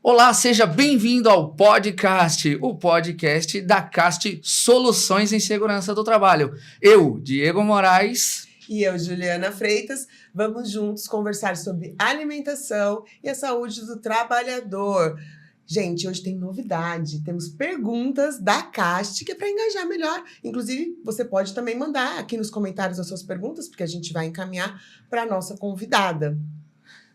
Olá, seja bem-vindo ao podcast, o podcast da Cast Soluções em Segurança do Trabalho. Eu, Diego Moraes. E eu, Juliana Freitas, vamos juntos conversar sobre alimentação e a saúde do trabalhador. Gente, hoje tem novidade, temos perguntas da Cast, que é para engajar melhor. Inclusive, você pode também mandar aqui nos comentários as suas perguntas, porque a gente vai encaminhar para a nossa convidada.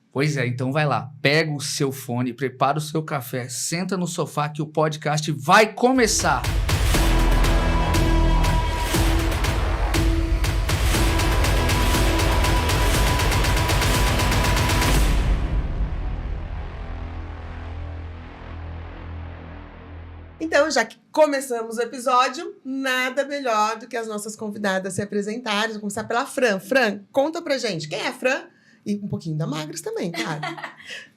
Pois é, então vai lá, pega o seu fone, prepara o seu café, senta no sofá que o podcast vai começar. Então, já que começamos o episódio, nada melhor do que as nossas convidadas se apresentarem. Vou começar pela Fran. Fran, conta pra gente, quem é a Fran? E um pouquinho da Magras também, claro.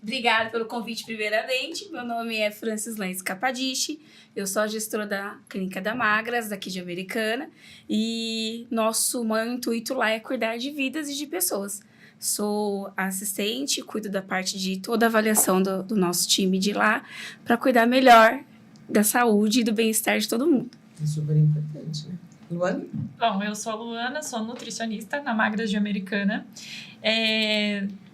Obrigada pelo convite primeiramente. Meu nome é Francis Lenz Capadici. Eu sou a gestora da Clínica da Magras, daqui de Americana. E nosso maior intuito lá é cuidar de vidas e de pessoas. Sou assistente, cuido da parte de toda a avaliação do nosso time de lá, para cuidar melhor da saúde e do bem-estar de todo mundo. É super importante, né? Luana? Bom, eu sou a Luana, sou nutricionista na Magras de Americana.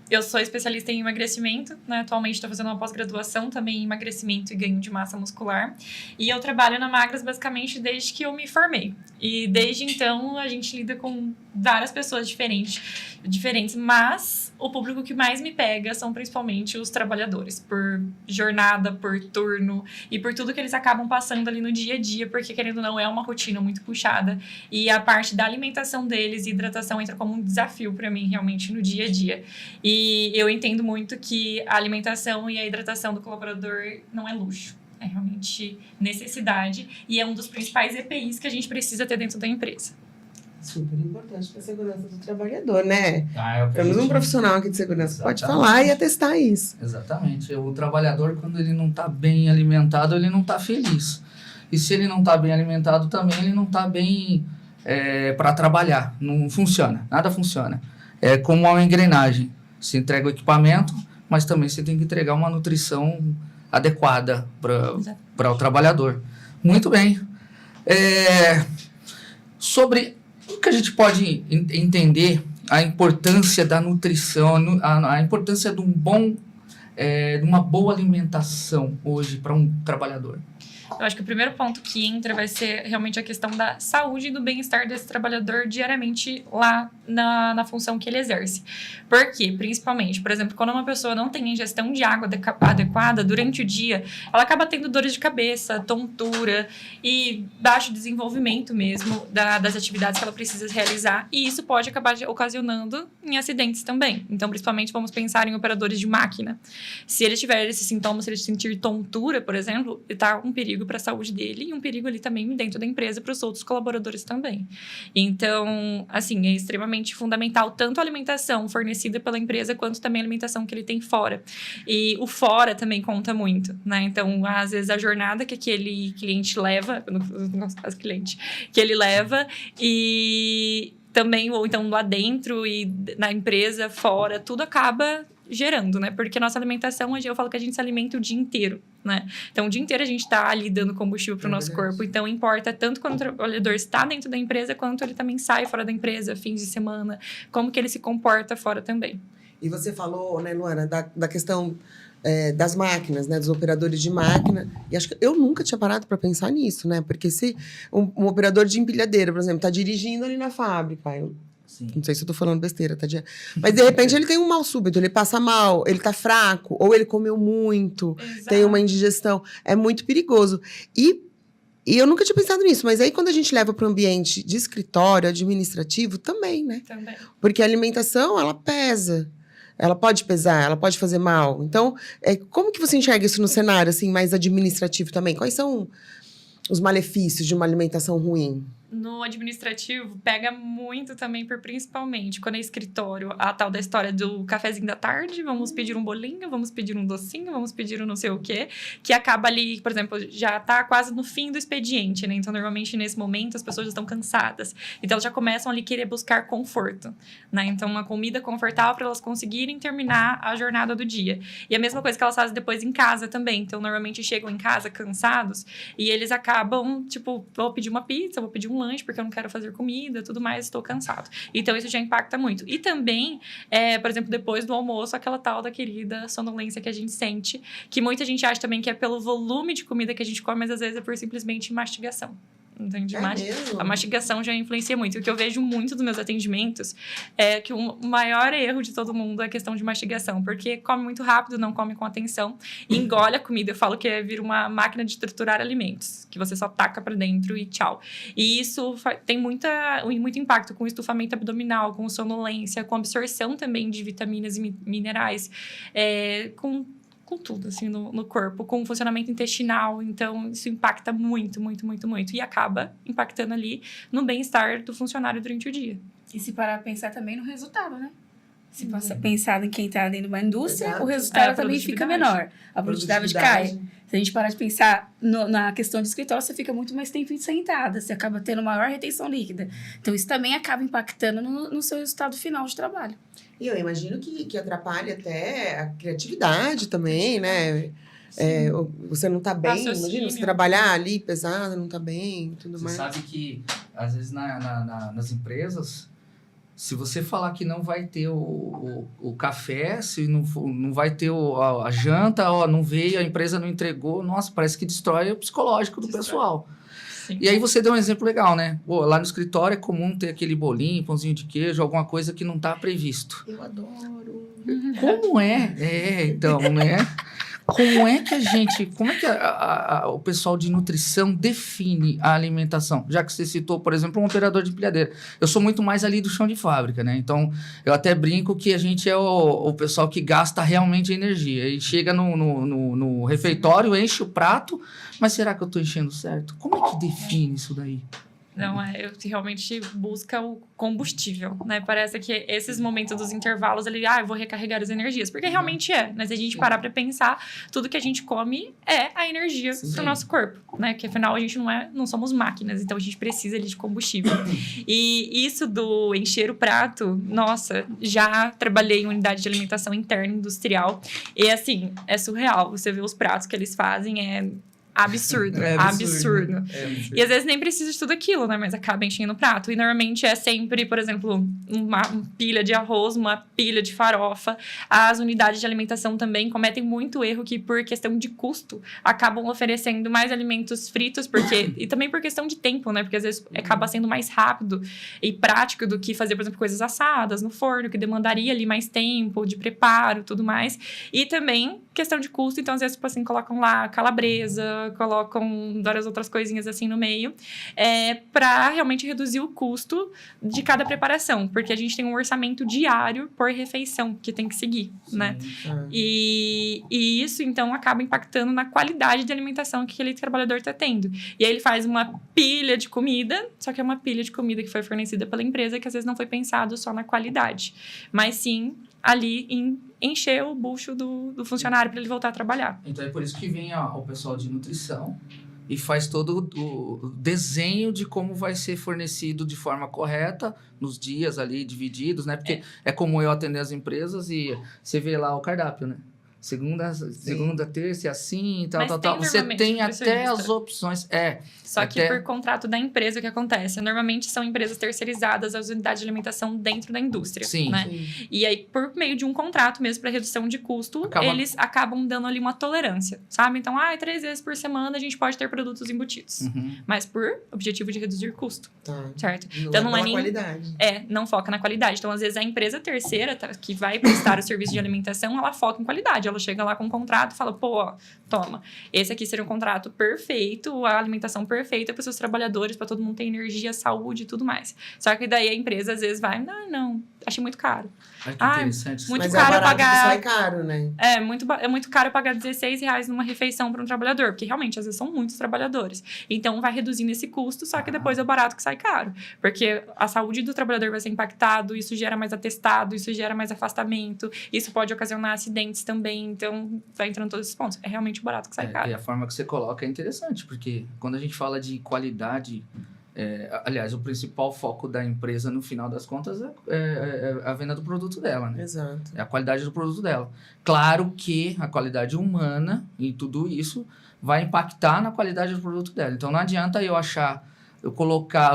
Eu sou especialista em emagrecimento, né? Atualmente estou fazendo uma pós-graduação também em emagrecimento e ganho de massa muscular. E eu trabalho na Magras basicamente desde que eu me formei. E desde então a gente lida com várias pessoas diferentes, mas o público que mais me pega são principalmente os trabalhadores, por jornada, por turno e por tudo que eles acabam passando ali no dia a dia, porque querendo ou não é uma rotina muito puxada e a parte da alimentação deles e hidratação entra como um desafio para mim realmente no dia a dia. E eu entendo muito que a alimentação e a hidratação do colaborador não é luxo. É realmente necessidade e é um dos principais EPIs que a gente precisa ter dentro da empresa. Super importante para a segurança do trabalhador, né? Temos um profissional aqui de segurança que pode Exatamente. falar e atestar isso. Exatamente. O trabalhador, quando ele não está bem alimentado, ele não está feliz. E se ele não está bem alimentado também, ele não está bem para trabalhar. Não funciona, nada funciona. É como uma engrenagem. Você entrega o equipamento, mas também você tem que entregar uma nutrição adequada para o trabalhador. Muito bem. Sobre o que a gente pode entender a importância da nutrição, a importância de de uma boa alimentação hoje para um trabalhador. Eu acho que o primeiro ponto que entra vai ser realmente a questão da saúde e do bem-estar desse trabalhador diariamente lá na função que ele exerce. Por quê? Principalmente, por exemplo, quando uma pessoa não tem ingestão de água adequada durante o dia, ela acaba tendo dores de cabeça, tontura e baixo desenvolvimento mesmo das atividades que ela precisa realizar. E isso pode acabar ocasionando em acidentes também. Então, principalmente, vamos pensar em operadores de máquina. Se ele tiver esses sintomas, se ele sentir tontura, por exemplo, está um perigo para a saúde dele e um perigo ali também dentro da empresa para os outros colaboradores também. Então, assim, é extremamente fundamental tanto a alimentação fornecida pela empresa quanto também a alimentação que ele tem fora. E o fora também conta muito, né? Então, às vezes a jornada que aquele cliente leva, no nosso caso cliente, que ele leva e também, ou então lá dentro e na empresa, fora, tudo acaba gerando, né? Porque a nossa alimentação, hoje eu falo que a gente se alimenta o dia inteiro, né? Então, o dia inteiro a gente tá ali dando combustível pro nosso corpo. Então, importa tanto quando o trabalhador está dentro da empresa, quanto ele também sai fora da empresa, fins de semana, como que ele se comporta fora também. E você falou, né, Luana, da questão das máquinas, né, dos operadores de máquina. E acho que eu nunca tinha parado para pensar nisso, né? Porque se um operador de empilhadeira, por exemplo, tá dirigindo ali na fábrica, Sim. não sei se eu tô falando besteira, tá? Mas, de repente, ele tem um mal súbito, ele passa mal, ele tá fraco, ou ele comeu muito, Exato. tem uma indigestão. É muito perigoso. E eu nunca tinha pensado nisso, mas aí quando a gente leva para o ambiente de escritório, administrativo, também, né? Também. Porque a alimentação, ela pesa. Ela pode pesar, ela pode fazer mal. Então, como que você enxerga isso no cenário, assim, mais administrativo também? Quais são os malefícios de uma alimentação ruim? No administrativo, pega muito também principalmente, quando é escritório, a tal da história do cafezinho da tarde, vamos pedir um bolinho, vamos pedir um docinho, vamos pedir um não sei o quê, que acaba ali, por exemplo, já tá quase no fim do expediente, né? Então, normalmente, nesse momento, as pessoas já estão cansadas. Então, elas já começam ali a querer buscar conforto, né? Então, uma comida confortável para elas conseguirem terminar a jornada do dia. E a mesma coisa que elas fazem depois em casa também. Então, normalmente, chegam em casa cansados e eles acabam, tipo, vou pedir uma pizza, vou pedir um lanche, porque eu não quero fazer comida, tudo mais, estou cansado. Então, isso já impacta muito. E também, por exemplo, depois do almoço, aquela tal da querida sonolência que a gente sente, que muita gente acha também que é pelo volume de comida que a gente come, mas às vezes é por simplesmente mastigação. Entende? Mesmo? A mastigação já influencia muito. O que eu vejo muito dos meus atendimentos é que o maior erro de todo mundo é a questão de mastigação, porque come muito rápido, não come com atenção, e engole a comida. Eu falo que vira uma máquina de triturar alimentos, que você só taca pra dentro e tchau. E isso tem muito impacto com o estufamento abdominal, com sonolência, com absorção também de vitaminas e minerais, com tudo, assim, no corpo, com o funcionamento intestinal. Então, isso impacta muito, muito, muito, muito. E acaba impactando ali no bem-estar do funcionário durante o dia. E se parar a pensar também no resultado, né? Se pensar em quem está dentro de uma indústria, Exato. o resultado também produtividade. fica menor. A produtividade cai. Se a gente parar de pensar na questão de escritório, você fica muito mais tempo sentada. Você acaba tendo maior retenção líquida. Então, isso também acaba impactando no seu resultado final de trabalho. E eu imagino que atrapalha até a criatividade também, né? Você não tá bem, Raciocínio. imagina você trabalhar ali pesado, não tá bem, tudo Você mais. sabe que, às vezes, nas empresas, se você falar que não vai ter o café, se não vai ter a janta, não veio, a empresa não entregou, nossa, parece que destrói o psicológico do pessoal. Sim. E aí você deu um exemplo legal, né? Pô, lá no escritório é comum ter aquele bolinho, pãozinho de queijo, alguma coisa que não está previsto. Eu adoro. Como é? Então, né? Como é que o pessoal de nutrição define a alimentação? Já que você citou, por exemplo, um operador de empilhadeira. Eu sou muito mais ali do chão de fábrica, né? Então, eu até brinco que a gente é o pessoal que gasta realmente energia. E chega no refeitório, enche o prato, mas será que eu estou enchendo certo? Como é que define isso daí? Não, eu realmente busca o combustível, né? Parece que esses momentos dos intervalos, eu vou recarregar as energias. Porque realmente né? Se a gente parar pra pensar, tudo que a gente come é a energia pro nosso corpo, né? Porque afinal a gente não somos máquinas, então a gente precisa ali de combustível. E isso do encher o prato, nossa, já trabalhei em unidade de alimentação interna industrial. E assim, é surreal. Você vê os pratos que eles fazem, absurdo. Absurdo. E às vezes nem precisa de tudo aquilo, né? Mas acaba enchendo o prato. E normalmente é sempre, por exemplo, uma pilha de arroz, uma pilha de farofa. As unidades de alimentação também cometem muito erro que, por questão de custo, acabam oferecendo mais alimentos fritos, e também por questão de tempo, né? Porque às vezes acaba sendo mais rápido e prático do que fazer, por exemplo, coisas assadas no forno, que demandaria ali mais tempo de preparo, tudo mais. E também questão de custo, então às vezes, tipo assim, colocam lá calabresa, colocam várias outras coisinhas assim no meio, para realmente reduzir o custo de cada preparação, porque a gente tem um orçamento diário por refeição que tem que seguir, né? E isso, então, acaba impactando na qualidade de alimentação que aquele trabalhador está tendo. E aí ele faz uma pilha de comida, só que é uma pilha de comida que foi fornecida pela empresa, que às vezes não foi pensado só na qualidade, mas sim ali em encher o bucho do funcionário para ele voltar a trabalhar. Então é por isso que vem o pessoal de nutrição e faz todo o desenho de como vai ser fornecido de forma correta nos dias ali divididos, né? Porque é como eu atender as empresas e você vê lá o cardápio, né? Segunda, terça, assim, tal. Você tem até as opções. Só que por contrato da empresa, o que acontece? Normalmente são empresas terceirizadas as unidades de alimentação dentro da indústria. Sim. Né? Sim. E aí, por meio de um contrato mesmo para redução de custo, eles acabam dando ali uma tolerância, sabe? Então, 3 vezes por semana a gente pode ter produtos embutidos. Uhum. Mas por objetivo de reduzir custo. Certo? Então não é nem qualidade. Não foca na qualidade. Então, às vezes, a empresa terceira que vai prestar o serviço de alimentação, ela foca em qualidade. Ela ela chega lá com um contrato e fala, pô, ó, toma, esse aqui seria um contrato perfeito, a alimentação perfeita para os seus trabalhadores, para todo mundo ter energia, saúde e tudo mais. Só que daí a empresa às vezes vai, não, achei muito caro. Olha que interessante. muito Mas caro é barato pagar- que sai caro, né? É muito caro pagar R$16 numa refeição para um trabalhador, porque realmente, às vezes, são muitos trabalhadores. Então, vai reduzindo esse custo, só que depois é barato que sai caro. Porque a saúde do trabalhador vai ser impactado, isso gera mais atestado, isso gera mais afastamento, isso pode ocasionar acidentes também. Então, vai entrando todos esses pontos. É realmente barato que sai caro. E a forma que você coloca é interessante, porque quando a gente fala de qualidade, aliás, o principal foco da empresa, no final das contas, é a venda do produto dela, né? Exato. É a qualidade do produto dela. Claro que a qualidade humana e tudo isso vai impactar na qualidade do produto dela. Então, não adianta eu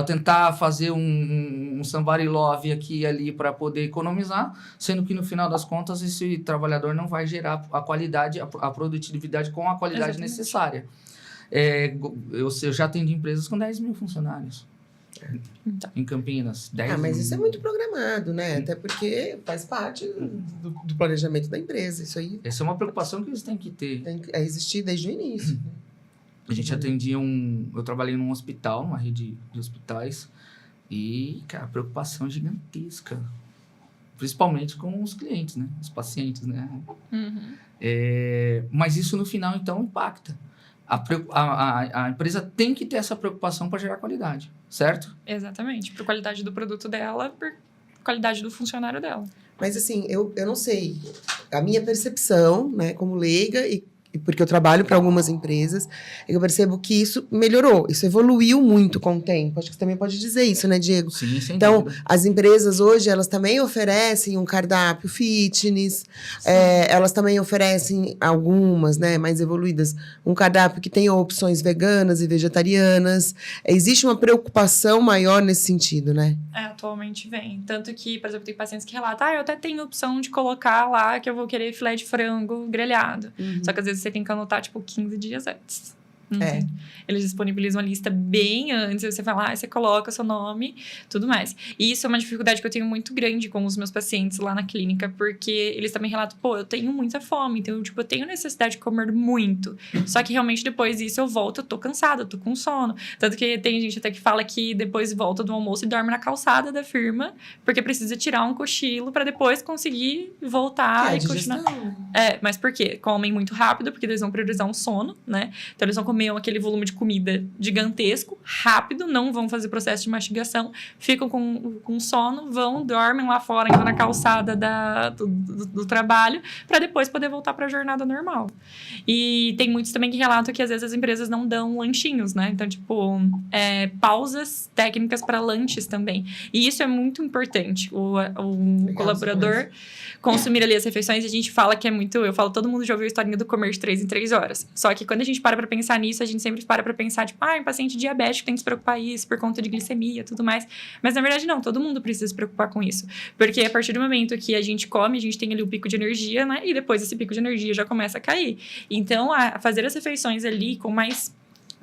tentar fazer um somebody love aqui e ali para poder economizar, sendo que no final das contas esse trabalhador não vai gerar a qualidade, a produtividade com a qualidade Exatamente. necessária. Eu já atendi empresas com 10 mil funcionários Então. em Campinas. 10 Mas mil. isso é muito programado, né? Até porque faz parte do planejamento da empresa. Isso aí Essa é uma preocupação que eles têm que ter. tem que existir desde o início. A gente atendia eu trabalhei num hospital, numa rede de hospitais, e, cara, preocupação gigantesca. Principalmente com os clientes, né? Os pacientes, né? Uhum. Mas isso, no final, então, impacta. A empresa tem que ter essa preocupação para gerar qualidade, certo? Exatamente. Por qualidade do produto dela, por qualidade do funcionário dela. Mas assim, eu não sei. A minha percepção, né, como leiga, e porque eu trabalho para algumas empresas, eu percebo que isso melhorou, isso evoluiu muito com o tempo. Acho que você também pode dizer isso, né, Diego? Sim, sem Então, dúvida. as empresas hoje, elas também oferecem um cardápio fitness, elas também oferecem algumas, né, mais evoluídas, um cardápio que tem opções veganas e vegetarianas. Existe uma preocupação maior nesse sentido, né? Atualmente vem. Tanto que, por exemplo, tem pacientes que relatam, eu até tenho a opção de colocar lá que eu vou querer filé de frango grelhado. Só que às vezes você tem que anotar, 15 dias antes. É. Eles disponibilizam a lista bem antes, você vai lá, você coloca o seu nome, tudo mais. E isso é uma dificuldade que eu tenho muito grande com os meus pacientes lá na clínica, porque eles também relatam, eu tenho muita fome, então, eu tenho necessidade de comer muito. Só que realmente depois disso eu volto, eu tô cansada, eu tô com sono. Tanto que tem gente até que fala que depois volta do almoço e dorme na calçada da firma, porque precisa tirar um cochilo para depois conseguir voltar e continuar. Mas por quê? Comem muito rápido, porque eles vão priorizar um sono, né? Então eles vão comer aquele volume de comida gigantesco, rápido, não vão fazer processo de mastigação, ficam com sono, dormem lá fora, ainda na calçada do trabalho, para depois poder voltar para a jornada normal. E tem muitos também que relatam que às vezes as empresas não dão lanchinhos, né? Então, pausas técnicas para lanches também. E isso é muito importante. O colaborador consumir ali as refeições, a gente fala que é muito... Eu falo, todo mundo já ouviu a historinha do comer de 3 em 3 horas. Só que quando a gente para pensar nisso, a gente sempre para pensar, um paciente diabético tem que se preocupar isso por conta de glicemia e tudo mais. Mas, na verdade, não. Todo mundo precisa se preocupar com isso. Porque a partir do momento que a gente come, a gente tem ali o pico de energia, né? E depois esse pico de energia já começa a cair. Então, a fazer as refeições ali com mais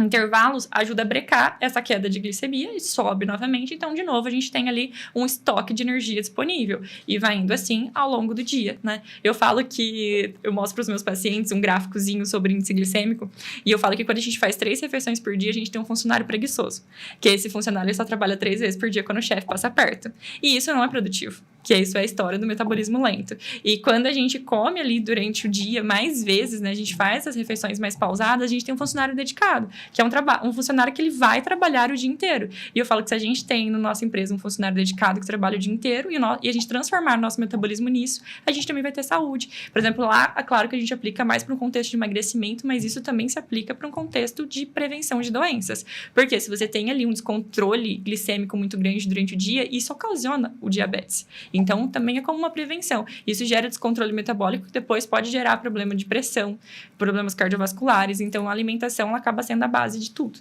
intervalos ajuda a brecar essa queda de glicemia e sobe novamente. Então, de novo, a gente tem ali um estoque de energia disponível. E vai indo assim ao longo do dia, né? Eu falo que... Eu mostro para os meus pacientes um gráficozinho sobre índice glicêmico. E eu falo que quando a gente faz 3 refeições por dia, a gente tem um funcionário preguiçoso. Que esse funcionário só trabalha 3 vezes por dia quando o chefe passa perto. E isso não é produtivo. Que isso é a história do metabolismo lento. E quando a gente come ali durante o dia mais vezes, né? A gente faz as refeições mais pausadas, a gente tem um funcionário dedicado. Que é um funcionário que ele vai trabalhar o dia inteiro. E eu falo que se a gente tem na nossa empresa um funcionário dedicado que trabalha o dia inteiro e a gente transformar o nosso metabolismo nisso, a gente também vai ter saúde. Por exemplo, lá, é claro que a gente aplica mais para um contexto de emagrecimento, mas isso também se aplica para um contexto de prevenção de doenças. Porque se você tem ali um descontrole glicêmico muito grande durante o dia, isso ocasiona o diabetes. Então, também é como uma prevenção. Isso gera descontrole metabólico, que depois pode gerar problema de pressão, problemas cardiovasculares. Então, a alimentação ela acaba sendo a base de tudo.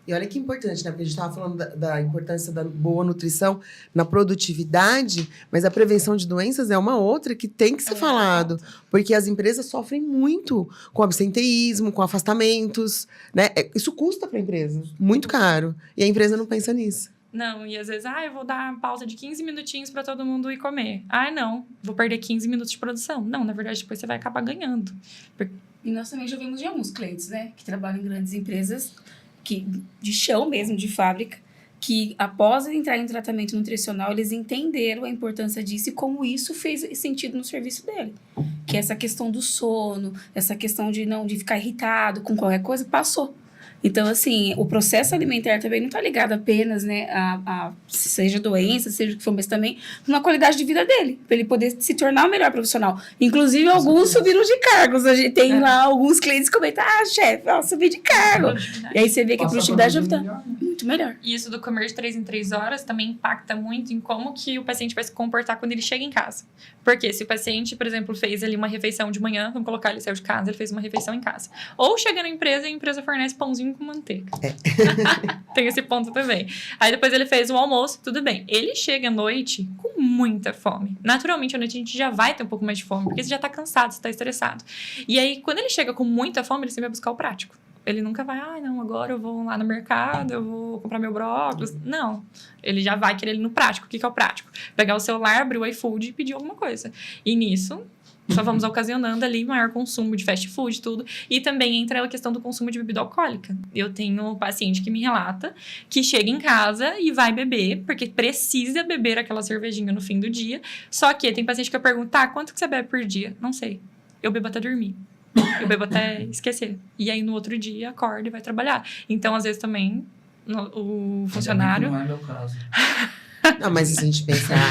E olha que importante, né? Porque a gente estava falando da importância da boa nutrição na produtividade, mas a prevenção de doenças é uma outra que tem que ser falado. Porque as empresas sofrem muito com absenteísmo, com afastamentos, né? Isso custa para a empresa, muito caro. E a empresa não pensa nisso. Não, e às vezes, eu vou dar uma pausa de 15 minutinhos para todo mundo ir comer. Não, vou perder 15 minutos de produção. Não, na verdade, depois você vai acabar ganhando. E nós também já vimos de alguns clientes, né? Que trabalham em grandes empresas, de chão mesmo, de fábrica, que após entrar em tratamento nutricional, eles entenderam a importância disso e como isso fez sentido no serviço dele. Que essa questão do sono, essa questão de ficar irritado com qualquer coisa, passou. Então, assim, o processo alimentar também não está ligado apenas, né, seja doença, seja o que for, mas também uma qualidade de vida dele, para ele poder se tornar o melhor profissional. Inclusive, alguns subiram de cargos. A gente tem lá alguns clientes que comentam, chefe, subi de cargo. E aí você vê que a produtividade já está muito melhor. E isso do comer de 3 em 3 horas também impacta muito em como que o paciente vai se comportar quando ele chega em casa. Porque se o paciente, por exemplo, fez ali uma refeição de manhã, vamos colocar, ele saiu de casa, ele fez uma refeição em casa. Ou chega na empresa e a empresa fornece pãozinho com manteiga. Tem esse ponto também. Aí depois ele fez o almoço, tudo bem. Ele chega à noite com muita fome. Naturalmente, à noite a gente já vai ter um pouco mais de fome, porque você já tá cansado, você tá estressado. E aí, quando ele chega com muita fome, ele sempre vai buscar o prático. Ele nunca vai, não, agora eu vou lá no mercado, eu vou comprar meu brócolis. Não. Ele já vai querer ir no prático. O que é o prático? Pegar o celular, abrir o iFood e pedir alguma coisa. E nisso, só vamos ocasionando ali maior consumo de fast food, tudo. E também entra a questão do consumo de bebida alcoólica. Eu tenho um paciente que me relata que chega em casa e vai beber, porque precisa beber aquela cervejinha no fim do dia. Só que tem paciente que eu pergunto, quanto que você bebe por dia? Não sei. Eu bebo até dormir. Eu bebo até esquecer. E aí, no outro dia, acorda e vai trabalhar. Então, às vezes, também, o funcionário... Não é meu caso. Não, mas se a gente pensar,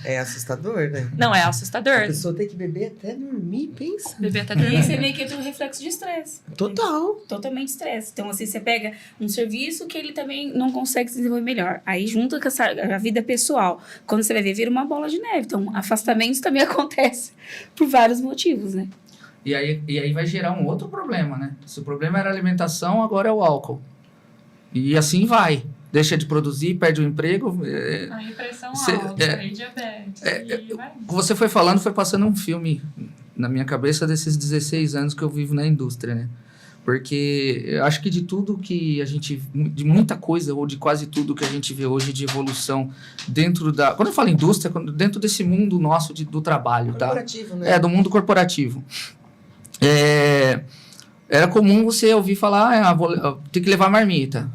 é assustador, né? Não, é assustador. A pessoa tem que beber até dormir, pensa. Beber até E dormir. aí você vê que entra um reflexo de estresse. Total. Totalmente estresse. Então, assim, você pega um serviço que ele também não consegue se desenvolver melhor. Aí, junta com a vida pessoal. Quando você vai ver, vira uma bola de neve. Então, afastamentos também acontecem por vários motivos, né? E aí vai gerar um outro problema, né? Se o problema era a alimentação, agora é o álcool. E assim vai. Deixa de produzir, perde o emprego. Aí pressão alta, aí diabetes. E vai. Você foi falando, foi passando um filme na minha cabeça desses 16 anos que eu vivo na indústria, né? Porque eu acho que de tudo que a gente... De muita coisa, ou de quase tudo que a gente vê hoje de evolução dentro da... Quando eu falo indústria, dentro desse mundo nosso do trabalho, tá? Corporativo, né? Do mundo corporativo. Era comum você ouvir falar, tem que levar marmita,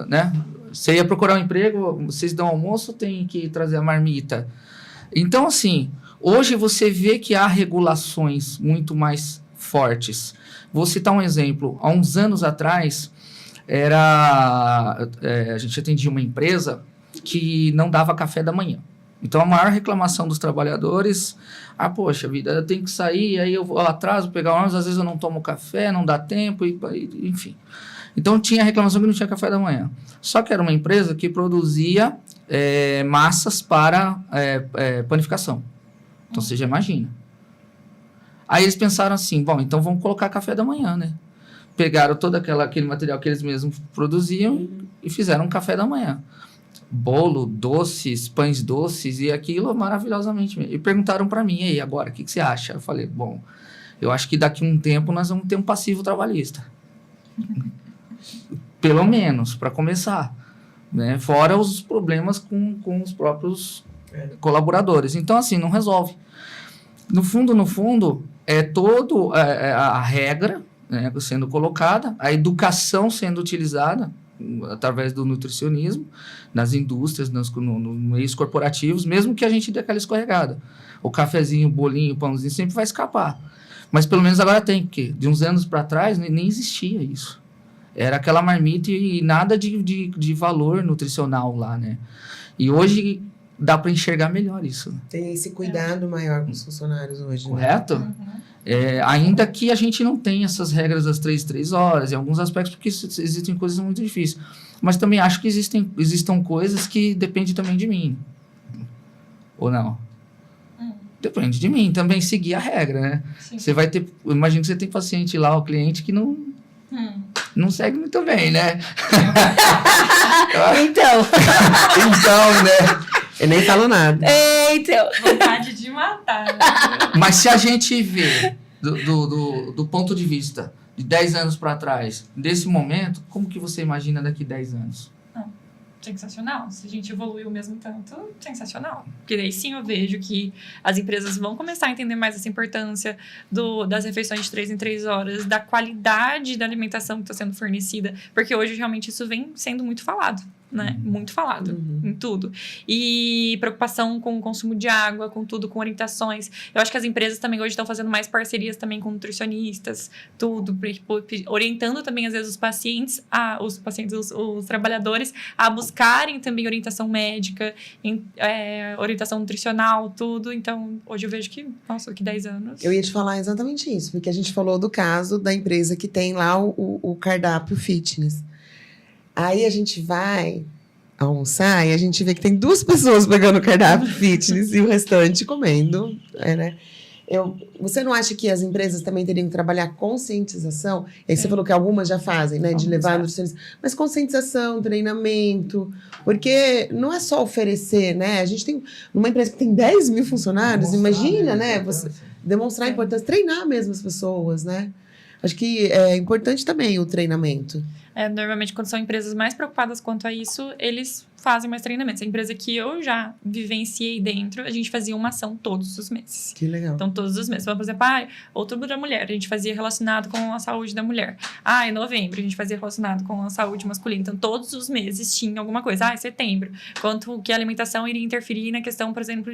né? Você ia procurar um emprego, vocês dão almoço, tem que trazer a marmita. Então, assim, hoje você vê que há regulações muito mais fortes. Vou citar um exemplo. Há uns anos atrás, a gente atendia uma empresa que não dava café da manhã. Então, a maior reclamação dos trabalhadores, poxa vida, eu tenho que sair, aí eu vou atraso, pegar ônibus, às vezes eu não tomo café, não dá tempo, enfim. Então, tinha a reclamação que não tinha café da manhã. Só que era uma empresa que produzia massas para panificação. Então, você já imagina. Aí eles pensaram assim, bom, então vamos colocar café da manhã, né? Pegaram todo aquele material que eles mesmos produziam e fizeram um café da manhã. Bolo, doces, pães doces e aquilo maravilhosamente. E perguntaram para mim, e aí, agora, o que você acha? Eu falei, bom, eu acho que daqui a um tempo nós vamos ter um passivo trabalhista. Pelo menos, para começar. Né? Fora os problemas com os próprios colaboradores. Então, assim, não resolve. No fundo, é todo a regra, né, sendo colocada, a educação sendo utilizada através do nutricionismo, nas indústrias, nos meios corporativos, mesmo que a gente dê aquela escorregada. O cafezinho, o bolinho, o pãozinho sempre vai escapar. Mas pelo menos agora tem, porque de uns anos para trás nem existia isso. Era aquela marmita e nada de valor nutricional lá, né? E hoje dá para enxergar melhor isso. Tem esse cuidado maior com os funcionários hoje. Correto? Uhum. Ainda que a gente não tenha essas regras das 3 horas, em alguns aspectos, porque existem coisas muito difíceis. Mas também acho que existam coisas que dependem também de mim. Ou não? Depende de mim também seguir a regra, né? Sim. Você vai ter... Imagina que você tem paciente lá, o cliente, que não segue muito bem, né? Então, né? Eu nem falo nada. então. Vontade de matar. Né? Mas se a gente vê do ponto de vista de 10 anos para trás, desse momento, como que você imagina daqui 10 anos? sensacional. Se a gente evoluir o mesmo tanto, sensacional. Porque daí sim eu vejo que as empresas vão começar a entender mais essa importância das refeições de 3 em 3 horas, da qualidade da alimentação que está sendo fornecida, porque hoje realmente isso vem sendo muito falado, né? Muito falado em tudo. E preocupação com o consumo de água, com tudo, com orientações. Eu acho que as empresas também hoje estão fazendo mais parcerias também com nutricionistas, tudo, orientando também às vezes os trabalhadores a buscarem também orientação médica, orientação nutricional, tudo. Então, hoje eu vejo que, nossa, daqui 10 anos... Eu ia te falar exatamente isso, porque a gente falou do caso da empresa que tem lá o cardápio fitness. Aí a gente vai almoçar e a gente vê que tem 2 pessoas pegando o cardápio fitness e o restante comendo, né? Você não acha que as empresas também teriam que trabalhar conscientização? E aí você falou que algumas já fazem, né? De levar a nutricionista. Mas conscientização, treinamento. Porque não é só oferecer, né? A gente tem uma empresa que tem 10 mil funcionários, imagina, né? Você demonstrar a importância, treinar mesmo as pessoas, né? Acho que é importante também o treinamento. Normalmente, quando são empresas mais preocupadas quanto a isso, eles fazem mais treinamentos. A empresa que eu já vivenciei dentro, a gente fazia uma ação todos os meses. Que legal. Então, todos os meses. Então, por exemplo, Outubro da Mulher, a gente fazia relacionado com a saúde da mulher. Em Novembro, a gente fazia relacionado com a saúde masculina. Então, todos os meses tinha alguma coisa. Setembro, quanto que a alimentação iria interferir na questão, por exemplo,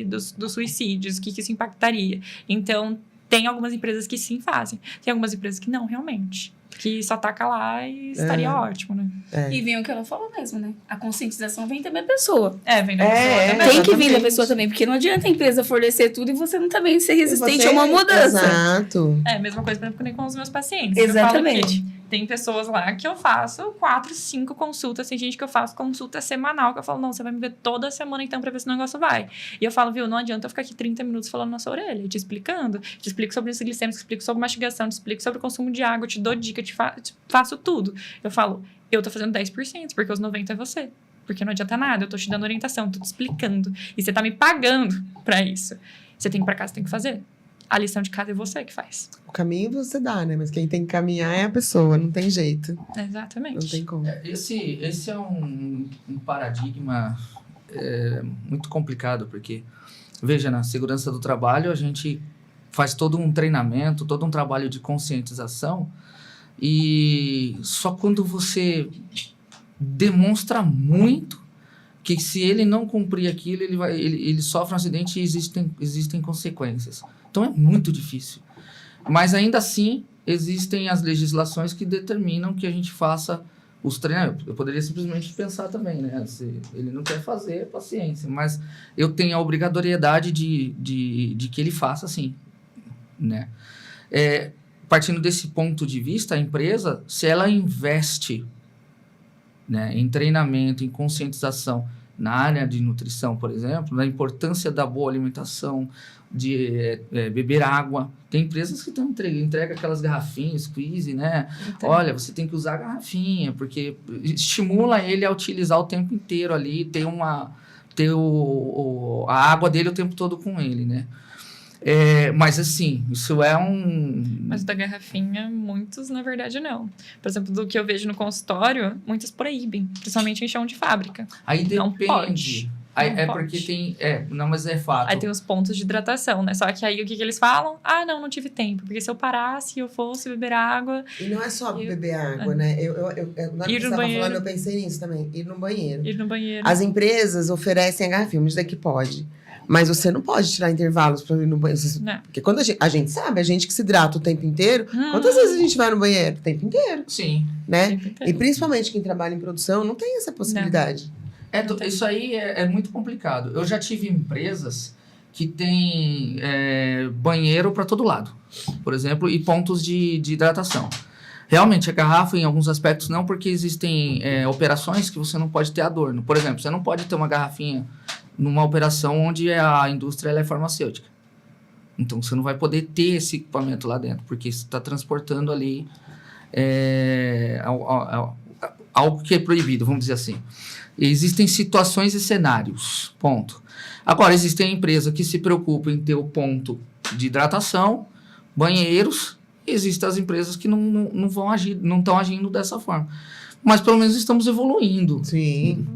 dos suicídios, o que isso impactaria. Então, tem algumas empresas que sim fazem. Tem algumas empresas que não, realmente. Que só taca lá e estaria ótimo, né? E vem o que ela falou mesmo, né? A conscientização vem também da pessoa. Vem da pessoa também. Tem que vir da pessoa também, porque não adianta a empresa fornecer tudo e você não também ser resistente a uma mudança. Exato. Mesma coisa, por exemplo, com os meus pacientes. Exatamente. Tem pessoas lá que eu faço 4, 5 consultas. Tem gente que eu faço consulta semanal, que eu falo, não, você vai me ver toda semana então pra ver se o negócio vai. E eu falo, viu, não adianta eu ficar aqui 30 minutos falando na sua orelha, te explicando. Te explico sobre os glicêmicos, te explico sobre mastigação, te explico sobre o consumo de água, te dou dica, te faço tudo. Eu falo, eu tô fazendo 10%, porque os 90% é você. Porque não adianta nada, eu tô te dando orientação, tô te explicando. E você tá me pagando pra isso. Você tem que ir pra casa, você tem que fazer. A lição de casa é você que faz. O caminho você dá, né? Mas quem tem que caminhar é a pessoa, não tem jeito. Exatamente. Não tem como. Esse é um paradigma muito complicado, porque, veja, na segurança do trabalho, a gente faz todo um treinamento, todo um trabalho de conscientização, e só quando você demonstra muito que se ele não cumprir aquilo, ele sofre um acidente e existem consequências. Então é muito difícil. Mas ainda assim, existem as legislações que determinam que a gente faça os treinamentos. Eu poderia simplesmente pensar também, né? Se ele não quer fazer, paciência. Mas eu tenho a obrigatoriedade de que ele faça assim, né? Partindo desse ponto de vista, a empresa, se ela investe, né, em treinamento, em conscientização na área de nutrição, por exemplo, na importância da boa alimentação, de beber água. Tem empresas que entregam aquelas garrafinhas, squeeze, né? Então. Olha, você tem que usar a garrafinha, porque estimula ele a utilizar o tempo inteiro ali, ter a água dele o tempo todo com ele, né? Mas assim, isso Mas da garrafinha, muitos, na verdade, não. Por exemplo, do que eu vejo no consultório, muitos proíbem, principalmente em chão de fábrica. Aí não depende. Pode. Porque tem... não, mas é fato. Aí tem os pontos de hidratação, né? Só que aí o que eles falam? Não tive tempo. Porque se eu parasse, eu fosse beber água... E não é só beber água, né? Na hora que você estava falando, eu pensei nisso também. Ir no banheiro. As empresas oferecem a garrafinha, mas daqui pode. Mas você não pode tirar intervalos para ir no banheiro. Não. Porque quando a gente sabe, a gente que se hidrata o tempo inteiro, quantas vezes a gente vai no banheiro? O tempo inteiro. Sim. Né? E principalmente quem trabalha em produção não tem essa possibilidade. Isso aí é muito complicado. Eu já tive empresas que têm banheiro para todo lado, por exemplo, e pontos de hidratação. Realmente, a garrafa, em alguns aspectos, não, porque existem operações que você não pode ter adorno. Por exemplo, você não pode ter uma garrafinha numa operação onde a indústria ela é farmacêutica. Então, você não vai poder ter esse equipamento lá dentro, porque você está transportando ali algo que é proibido, vamos dizer assim. Existem situações e cenários, ponto. Agora, existem empresas que se preocupam em ter o ponto de hidratação, banheiros Existem as empresas que não vão agir, não estão agindo dessa forma. Mas pelo menos estamos evoluindo. Sim.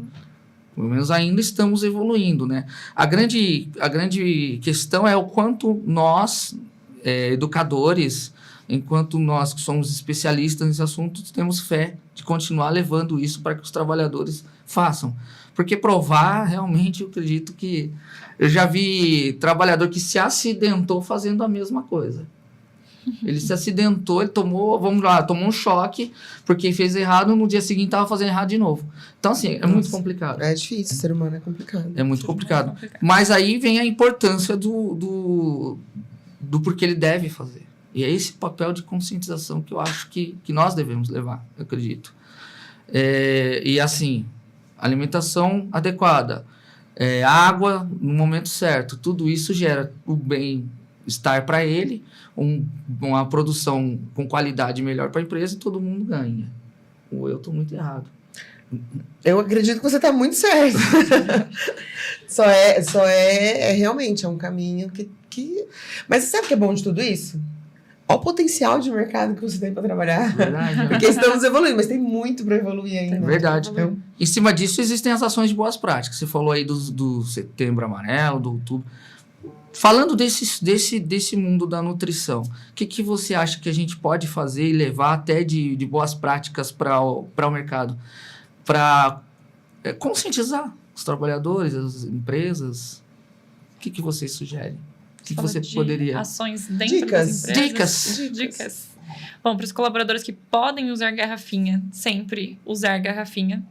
Pelo menos ainda estamos evoluindo, né? A grande questão é o quanto nós, educadores, enquanto nós que somos especialistas nesse assunto, temos fé de continuar levando isso para que os trabalhadores façam. Porque provar, realmente, eu acredito que... Eu já vi trabalhador que se acidentou fazendo a mesma coisa. Ele se acidentou, ele tomou um choque, porque fez errado, no dia seguinte estava fazendo errado de novo. Então, assim, é muito complicado. É difícil, ser humano é complicado. É muito complicado. Mas aí vem a importância do porquê ele deve fazer. E é esse papel de conscientização que eu acho que nós devemos levar, eu acredito. E assim, alimentação adequada, água no momento certo, tudo isso gera o bem-estar para ele, uma produção com qualidade melhor para a empresa e todo mundo ganha. Ou eu estou muito errado. Eu acredito que você está muito certo. só é realmente um caminho que... Mas você sabe o que é bom de tudo isso? Olha o potencial de mercado que você tem para trabalhar. Verdade. Porque estamos evoluindo, mas tem muito para evoluir ainda. Verdade. Em cima disso, existem as ações de boas práticas. Você falou aí do Setembro Amarelo, do Outubro. Falando desse mundo da nutrição, o que você acha que a gente pode fazer e levar até de boas práticas para o mercado? Para conscientizar os trabalhadores, as empresas? O que vocês sugerem? O que você poderia... Ações dentro das empresas. Dicas. Bom, para os colaboradores que podem usar garrafinha, sempre usar garrafinha.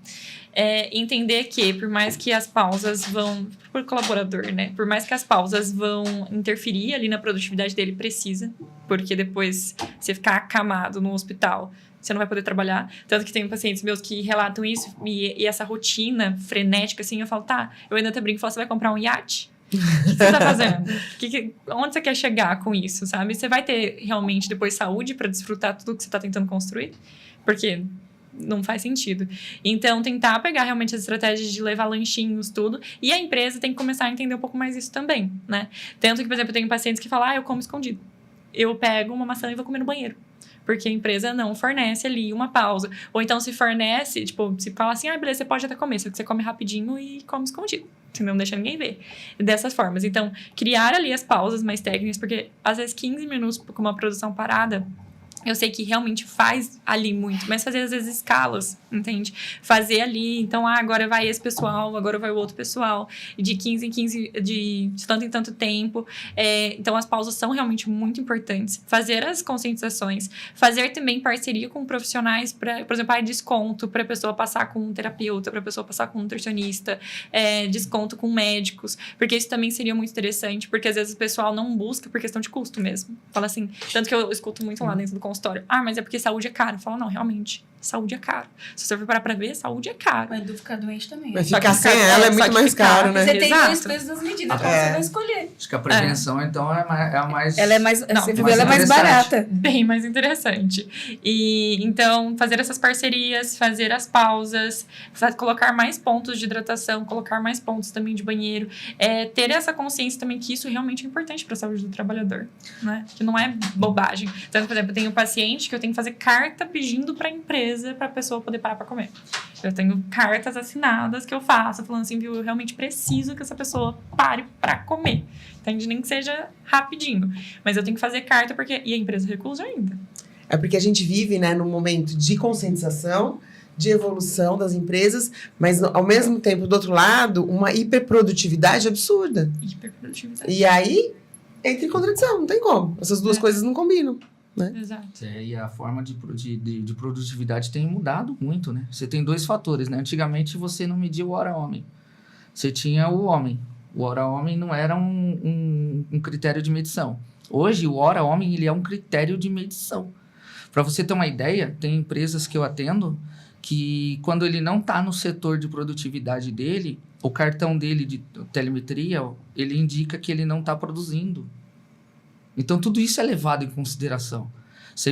Entender que, por mais que as pausas vão... Por colaborador, né? Por mais que as pausas vão interferir ali na produtividade dele, precisa. Porque depois, você ficar acamado no hospital, você não vai poder trabalhar. Tanto que tem pacientes meus que relatam isso. E essa rotina frenética, assim, eu falo, tá, eu ainda até brinco e falo, você vai comprar um iate? O que você tá fazendo? Onde você quer chegar com isso, sabe? Você vai ter realmente depois saúde para desfrutar tudo que você tá tentando construir? Porque não faz sentido. Então, tentar pegar realmente as estratégias de levar lanchinhos, tudo. E a empresa tem que começar a entender um pouco mais isso também, né? Tanto que, por exemplo, eu tenho pacientes que falam, eu como escondido. Eu pego uma maçã e vou comer no banheiro. Porque a empresa não fornece ali uma pausa. Ou então, se fornece, se fala assim, beleza, você pode até comer, só que você come rapidinho e come escondido. Não deixa ninguém ver. Dessas formas. Então, criar ali as pausas mais técnicas, porque às vezes 15 minutos com uma produção parada, eu sei que realmente faz ali muito, mas fazer às vezes escalas, entende? Fazer ali, então, agora vai esse pessoal, agora vai o outro pessoal, de 15 em 15, de tanto em tanto tempo. Então, as pausas são realmente muito importantes. Fazer as conscientizações, fazer também parceria com profissionais, por exemplo, desconto para a pessoa passar com um terapeuta, para a pessoa passar com um nutricionista, desconto com médicos, porque isso também seria muito interessante, porque às vezes o pessoal não busca por questão de custo mesmo. Fala assim, tanto que eu escuto muito lá dentro do consultório, mas é porque saúde é caro. Eu falo, não, realmente, saúde é caro. Se você for parar pra ver, saúde é caro. Mas ficar doente também. Mas ficar sem ela é muito mais caro, né? Você tem Exato. dois pesos das medidas, qual você vai escolher? Acho que a prevenção, então, é a mais... Ela é mais, Não, você viu, mais ela é mais interessante. barata. Bem mais interessante. E, então, fazer essas parcerias, fazer as pausas, colocar mais pontos de hidratação, colocar mais pontos também de banheiro. Ter essa consciência também que isso realmente é importante para a saúde do trabalhador, né? Que não é bobagem. Então, por exemplo, eu tenho um paciente que eu tenho que fazer carta pedindo para a empresa para a pessoa poder parar para comer. Eu tenho cartas assinadas que eu faço, falando assim, viu, eu realmente preciso que essa pessoa pare para comer. Entende? Nem que seja rapidinho. Mas eu tenho que fazer carta porque... E a empresa recusa ainda. É porque a gente vive, né, num momento de conscientização, de evolução das empresas, mas ao mesmo tempo, do outro lado, uma hiperprodutividade absurda. Hiperprodutividade. E aí, entra em contradição, não tem como. Essas duas coisas não combinam. Né? Exato. E a forma de produtividade tem mudado muito, né? Você tem dois fatores, né? Antigamente você não media o hora-homem. Você tinha o homem. O hora-homem não era um critério de medição. Hoje, o hora-homem ele é um critério de medição. Para você ter uma ideia, tem empresas que eu atendo que quando ele não está no setor de produtividade dele, o cartão dele de telemetria, ele indica que ele não está produzindo. Então, tudo isso é levado em consideração. Se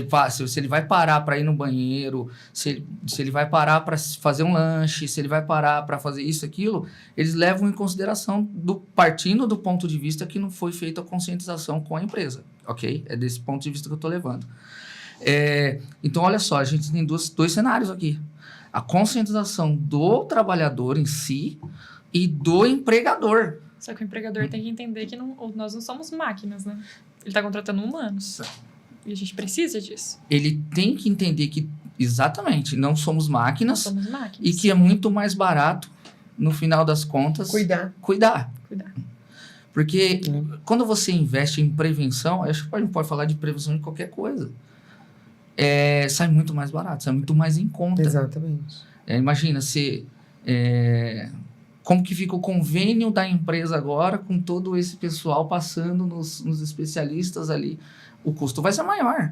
ele vai parar para ir no banheiro, se ele vai parar para fazer um lanche, se ele vai parar para fazer isso, aquilo, eles levam em consideração partindo do ponto de vista que não foi feita a conscientização com a empresa. ok? É desse ponto de vista que eu estou levando. Então, olha só, a gente tem dois cenários aqui. A conscientização do trabalhador em si e do empregador. Só que o empregador tem que entender que nós não somos máquinas, né? Ele está contratando humanos. E a gente precisa disso. Ele tem que entender que, exatamente, não somos máquinas. Não somos máquinas. E que é muito mais barato, no final das contas, cuidar. Porque quando você investe em prevenção, acho que a gente pode falar de prevenção de qualquer coisa. Sai muito mais barato, sai muito mais em conta. Exatamente. Imagina se... como que fica o convênio da empresa agora com todo esse pessoal passando nos especialistas ali. O custo vai ser maior.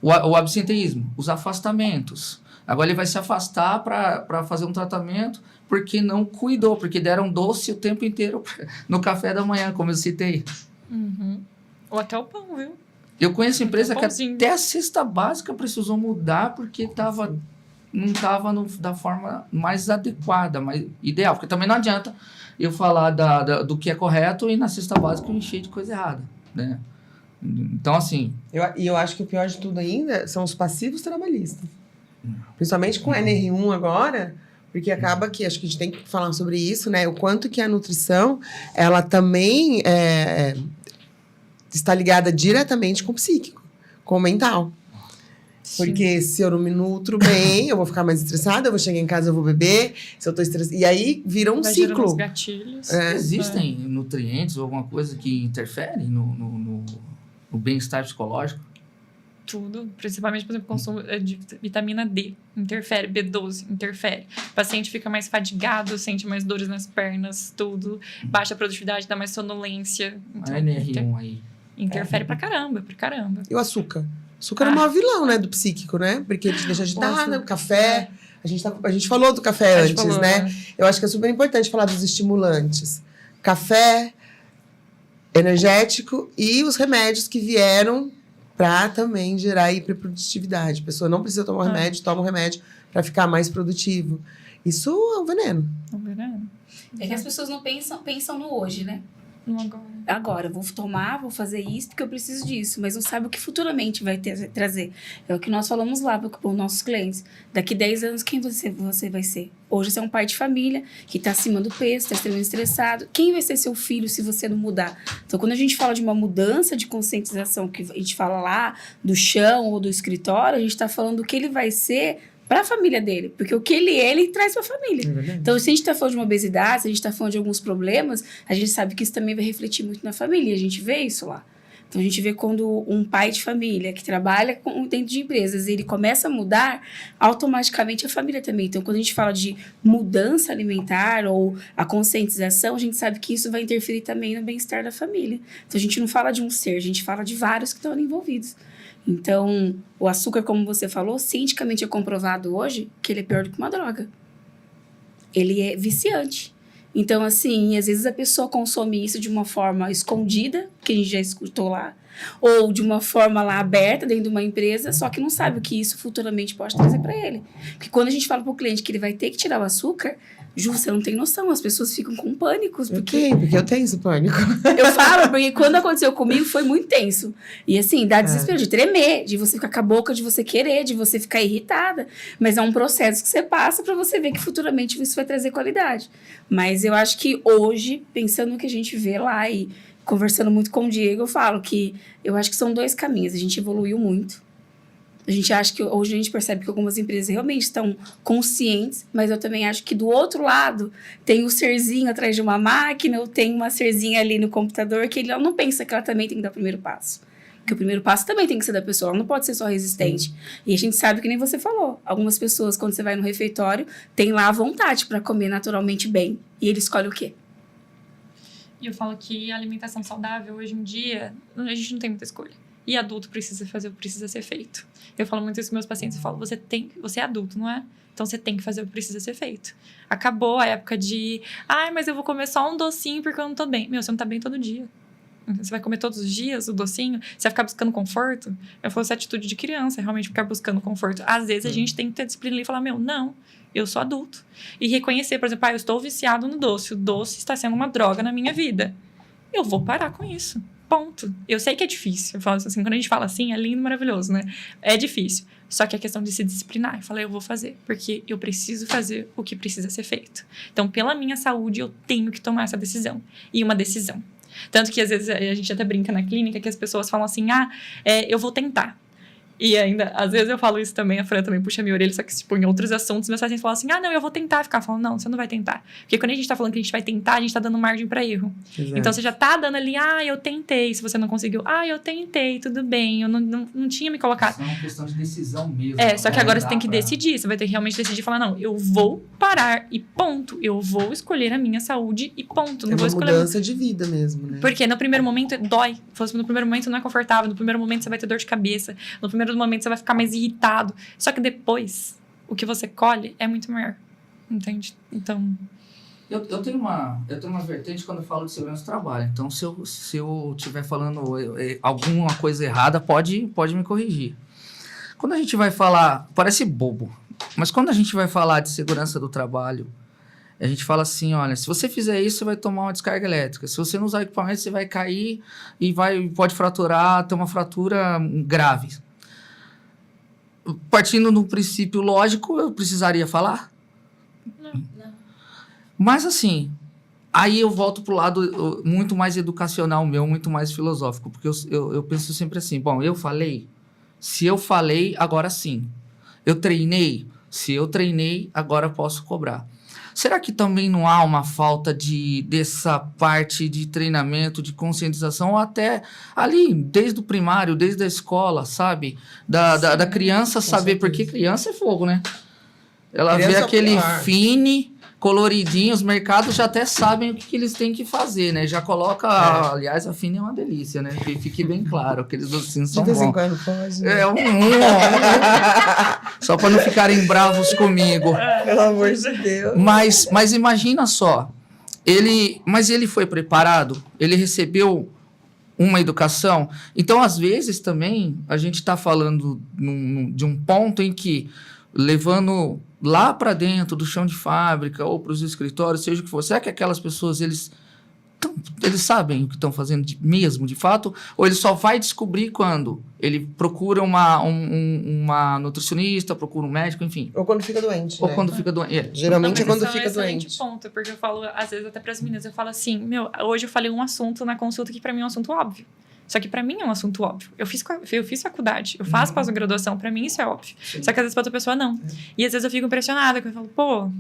O absenteísmo, os afastamentos. Agora ele vai se afastar para fazer um tratamento porque não cuidou, porque deram doce o tempo inteiro no café da manhã, como eu citei. Uhum. Ou até o pão, viu? Eu conheço empresa que até a cesta básica precisou mudar porque não estava da forma mais adequada, mais ideal. Porque também não adianta eu falar do que é correto e na cesta básica eu encher de coisa errada, né? Então, assim... Eu acho que o pior de tudo ainda são os passivos trabalhistas. Principalmente com a NR1 agora, porque acaba que, acho que a gente tem que falar sobre isso, né? O quanto que a nutrição, ela também está ligada diretamente com o psíquico, com o mental. Sim. Porque se eu não me nutro bem, eu vou ficar mais estressada, eu vou chegar em casa, eu vou beber, se eu tô estressada... E aí vira um vai ciclo. Os gatilhos. Existem nutrientes ou alguma coisa que interferem no bem-estar psicológico? Tudo, principalmente, por exemplo, o consumo de vitamina D, interfere, B12, interfere. O paciente fica mais fadigado, sente mais dores nas pernas, tudo, baixa produtividade, dá mais sonolência. Então, A NR1 aí. interfere pra caramba. E o açúcar? O açúcar é o maior vilão, né, do psíquico, né? Porque ele te deixa agitada, o café... A gente falou do café antes, né? Eu acho que é super importante falar dos estimulantes. Café, energético e os remédios que vieram para também gerar hiperprodutividade. A pessoa não precisa tomar remédio, toma um remédio para ficar mais produtivo. Isso é um veneno. É um veneno. É que as pessoas não pensam no hoje, né? No agora. Agora, vou tomar, vou fazer isso porque eu preciso disso, mas não sabe o que futuramente vai trazer. É o que nós falamos lá para os nossos clientes. Daqui 10 anos, quem você vai ser? Hoje você é um pai de família que está acima do peso, está extremamente estressado. Quem vai ser seu filho se você não mudar? Então, quando a gente fala de uma mudança de conscientização, que a gente fala lá do chão ou do escritório, a gente está falando do que ele vai ser para a família dele, porque o que ele traz para a família. Então, se a gente está falando de uma obesidade, se a gente está falando de alguns problemas, a gente sabe que isso também vai refletir muito na família, e a gente vê isso lá. Então, a gente vê quando um pai de família que trabalha dentro de empresas, ele começa a mudar, automaticamente a família também. Então, quando a gente fala de mudança alimentar ou a conscientização, a gente sabe que isso vai interferir também no bem-estar da família. Então, a gente não fala de um ser, a gente fala de vários que estão envolvidos. Então, o açúcar, como você falou, cientificamente é comprovado hoje que ele é pior do que uma droga. Ele é viciante. Então, assim, às vezes a pessoa consome isso de uma forma escondida, que a gente já escutou lá, ou de uma forma lá aberta dentro de uma empresa, só que não sabe o que isso futuramente pode trazer para ele. Porque quando a gente fala para o cliente que ele vai ter que tirar o açúcar, Ju, você não tem noção, as pessoas ficam com pânicos. Porque eu tenho esse pânico. Eu falo, porque quando aconteceu comigo foi muito tenso. E assim, dá desespero de tremer, de você ficar com a boca, de você querer, de você ficar irritada. Mas é um processo que você passa para você ver que futuramente isso vai trazer qualidade. Mas eu acho que hoje, pensando no que a gente vê lá e conversando muito com o Diego, eu falo que eu acho que são 2 caminhos. A gente evoluiu muito. A gente acha que hoje a gente percebe que algumas empresas realmente estão conscientes, mas eu também acho que do outro lado tem o serzinho atrás de uma máquina ou tem uma serzinha ali no computador que ele não pensa que ela também tem que dar o primeiro passo. Porque o primeiro passo também tem que ser da pessoa, ela não pode ser só resistente. E a gente sabe que nem você falou. Algumas pessoas, quando você vai no refeitório, tem lá a vontade para comer naturalmente bem. E ele escolhe o quê? E eu falo que a alimentação saudável, hoje em dia, a gente não tem muita escolha. E adulto precisa fazer o que precisa ser feito. Eu falo muito isso com meus pacientes. Eu falo, você é adulto, não é? Então, você tem que fazer o que precisa ser feito. Acabou a época de... mas eu vou comer só um docinho porque eu não tô bem. Meu, você não tá bem todo dia. Você vai comer todos os dias o docinho? Você vai ficar buscando conforto? Eu falo, essa atitude de criança, realmente ficar buscando conforto. Às vezes, a gente tem que ter disciplina e falar, não, eu sou adulto. E reconhecer, por exemplo, eu estou viciado no doce. O doce está sendo uma droga na minha vida. Eu vou parar com isso. Ponto. Eu sei que é difícil. Eu falo assim, quando a gente fala assim, é lindo, maravilhoso, né? É difícil. Só que é questão de se disciplinar. Eu falei, eu vou fazer, porque eu preciso fazer o que precisa ser feito. Então, pela minha saúde, eu tenho que tomar essa decisão. E uma decisão. Tanto que, às vezes, a gente até brinca na clínica que as pessoas falam assim, eu vou tentar. E ainda, às vezes eu falo isso também, a Fran também puxa a minha orelha, só que, tipo, em outros assuntos, meus pacientes falam assim, não, eu vou tentar ficar. Falando, não, você não vai tentar. Porque quando a gente tá falando que a gente vai tentar, a gente tá dando margem pra erro. Exato. Então, você já tá dando ali, eu tentei. Se você não conseguiu, eu tentei, tudo bem, eu não tinha me colocado. Isso é uma questão de decisão mesmo. Só que agora você tem que decidir. Você vai ter que realmente decidir e falar, não, eu vou parar e ponto. Eu vou escolher a minha saúde e ponto. Não É vou uma escolher. mudança de vida mesmo, né? Porque no primeiro momento dói. No primeiro momento não é confortável. No primeiro momento você vai ter dor de cabeça. No primeiro momento você vai ficar mais irritado. Só que depois, o que você colhe é muito maior. Entende? Então... Eu tenho uma vertente quando eu falo de segurança do trabalho. Então, se eu estiver falando alguma coisa errada, pode me corrigir. Quando a gente vai falar... Parece bobo. Mas quando a gente vai falar de segurança do trabalho, a gente fala assim, olha, se você fizer isso, você vai tomar uma descarga elétrica. Se você não usar equipamento, você vai cair e pode fraturar, ter uma fratura grave. Partindo do princípio lógico, eu precisaria falar? Não. Mas assim, aí eu volto pro lado muito mais educacional meu, muito mais filosófico, porque eu penso sempre assim, bom, eu falei, se eu falei, agora sim. Eu treinei, se eu treinei, agora posso cobrar. Será que também não há uma falta dessa parte de treinamento, de conscientização, ou até ali, desde o primário, desde a escola, sabe? Da criança saber, porque criança é fogo, né? Ela vê aquele fine, coloridinho, os mercados já até sabem o que eles têm que fazer, né? Já coloca, aliás, a fine é uma delícia, né? Que fique bem claro, aqueles docinhos são bons. De vez em quando pode. Né? Só para não ficarem bravos comigo. Pelo amor de Deus. Mas imagina só, mas ele foi preparado, ele recebeu uma educação. Então, às vezes também, a gente está falando de um ponto em que, levando lá para dentro do chão de fábrica ou para os escritórios, seja o que for, será que aquelas pessoas, eles sabem o que estão fazendo mesmo, de fato? Ou ele só vai descobrir quando ele procura uma nutricionista, procura um médico, enfim. Ou quando fica doente, Ou né? quando fica doente. Geralmente é Não, mas quando esse fica um excelente doente. ponto, porque eu falo, às vezes, até para as meninas, eu falo assim, hoje eu falei um assunto na consulta que para mim é um assunto óbvio. Só que pra mim é um assunto óbvio. Eu fiz faculdade, eu faço pós-graduação, pra mim isso é óbvio. Sim. Só que às vezes pra outra pessoa não. E às vezes eu fico impressionada, que eu falo,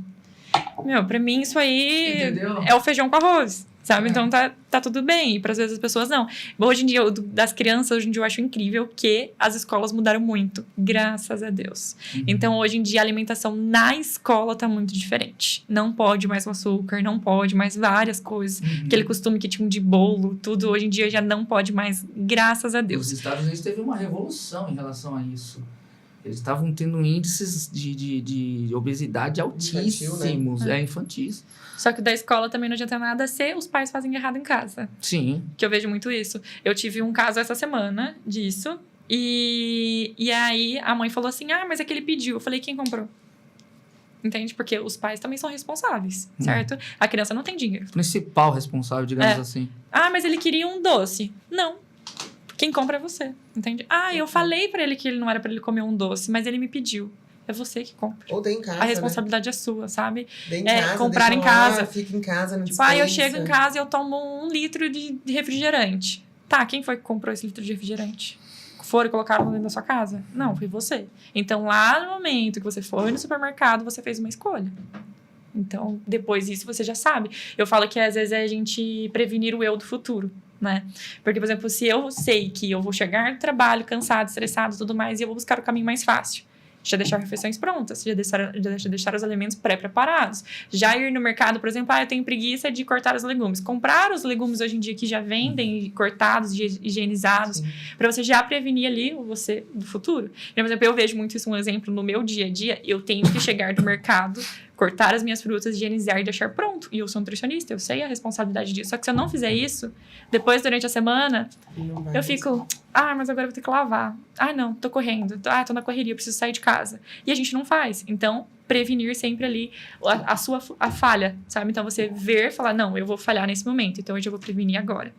pra mim isso aí Entendeu? é o feijão com arroz, sabe? Então tá tudo bem. E para às vezes as pessoas não. Hoje em dia, das crianças, hoje em dia eu acho incrível que as escolas mudaram muito. Graças a Deus. Então hoje em dia a alimentação na escola tá muito diferente. Não pode mais o açúcar, não pode mais várias coisas. Aquele costume que tinha de bolo, tudo hoje em dia já não pode mais. Graças a Deus. Os Estados Unidos teve uma revolução em relação a isso. Eles estavam tendo índices de obesidade altíssimos, infantis. Só que da escola também não adianta nada ser os pais fazem errado em casa. Sim. Que eu vejo muito isso. Eu tive um caso essa semana disso. E aí a mãe falou assim, mas é que ele pediu. Eu falei, quem comprou? Entende? Porque os pais também são responsáveis, certo? A criança não tem dinheiro. Principal responsável, digamos assim. Mas ele queria um doce. Não. Quem compra é você, entende? Eu falei pra ele que ele não era pra ele comer um doce, mas ele me pediu. É você que compra. Ou tem em casa, A responsabilidade é sua, sabe? Dê em casa, comprar deixa em casa. Lá, fica em casa, não Tipo, dispensa. eu chego em casa e eu tomo 1 litro de refrigerante. Tá, quem foi que comprou esse litro de refrigerante? Foram e colocaram dentro da sua casa? Não, foi você. Então, lá no momento que você foi no supermercado, você fez uma escolha. Então, depois disso, você já sabe. Eu falo que, às vezes, é a gente prevenir o eu do futuro, né? Porque, por exemplo, se eu sei que eu vou chegar no trabalho cansado, estressado e tudo mais, e eu vou buscar o caminho mais fácil. Já deixar refeições prontas, já deixar os alimentos pré-preparados. Já ir no mercado, por exemplo, eu tenho preguiça de cortar os legumes. Comprar os legumes hoje em dia que já vendem cortados, higienizados, para você já prevenir ali você do futuro. Por exemplo, eu vejo muito isso, um exemplo no meu dia a dia. Eu tenho que chegar do mercado, cortar as minhas frutas, higienizar e deixar pronto. E eu sou nutricionista, eu sei a responsabilidade disso. Só que se eu não fizer isso, depois, durante a semana, eu fico... mas agora eu vou ter que lavar. Não, tô correndo. Tô na correria, preciso sair de casa. E a gente não faz. Então, prevenir sempre ali a falha, sabe? Então, você falar, não, eu vou falhar nesse momento. Então, hoje eu vou prevenir agora.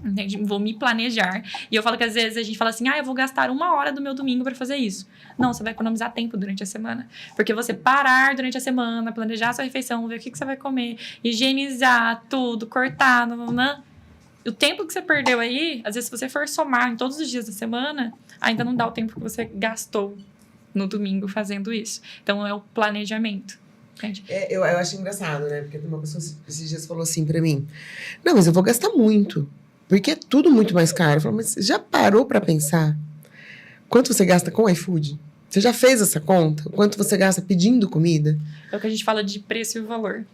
Entende? Vou me planejar. E eu falo que às vezes a gente fala assim, eu vou gastar 1 hora do meu domingo para fazer isso. Não, você vai economizar tempo durante a semana. Porque você parar durante a semana, planejar a sua refeição, ver o que você vai comer, higienizar tudo, cortar, o tempo que você perdeu aí, às vezes se você for somar em todos os dias da semana, ainda não dá o tempo que você gastou no domingo fazendo isso. Então é o planejamento. Entende? Eu acho engraçado, né? Porque uma pessoa esses dias falou assim pra mim, não, mas eu vou gastar muito. Porque é tudo muito mais caro. Eu falo, mas você já parou pra pensar quanto você gasta com o iFood? Você já fez essa conta? Quanto você gasta pedindo comida? É o que a gente fala de preço e valor.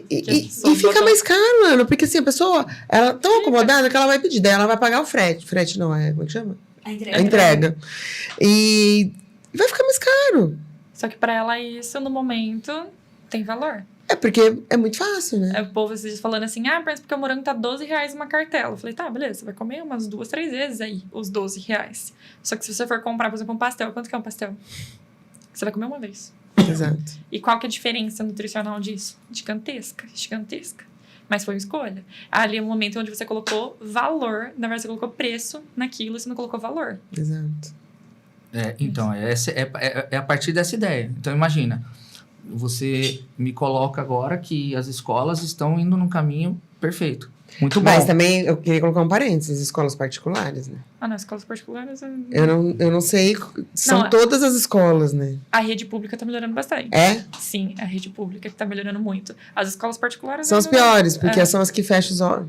E fica mais caro, Ana. Porque assim, a pessoa, ela é tão acomodada que ela vai pedir. Daí ela vai pagar o frete. Frete não, como é que chama? A entrega. E vai ficar mais caro. Só que pra ela isso, no momento, tem valor. É porque é muito fácil, né? É o povo às vezes falando assim, mas porque o morango tá R$12 uma cartela. Eu falei, tá, beleza, você vai comer umas 2, 3 vezes aí, os R$12. Só que se você for comprar, por exemplo, um pastel, quanto que é um pastel? Você vai comer uma vez. Exato. E qual que é a diferença nutricional disso? Gigantesca, gigantesca. Mas foi uma escolha. Ali é um momento onde você colocou valor, na verdade você colocou preço naquilo, você não colocou valor. Exato. Então, é a partir dessa ideia. Então, imagina, você me coloca agora que as escolas estão indo num caminho perfeito. Muito bom. Mas também, eu queria colocar um parênteses, escolas particulares, né? Nas escolas particulares... Eu não sei, são todas as escolas, né? A rede pública tá melhorando bastante. É? Sim, a rede pública que tá melhorando muito. As escolas particulares... São as piores, porque são as que fecham os olhos.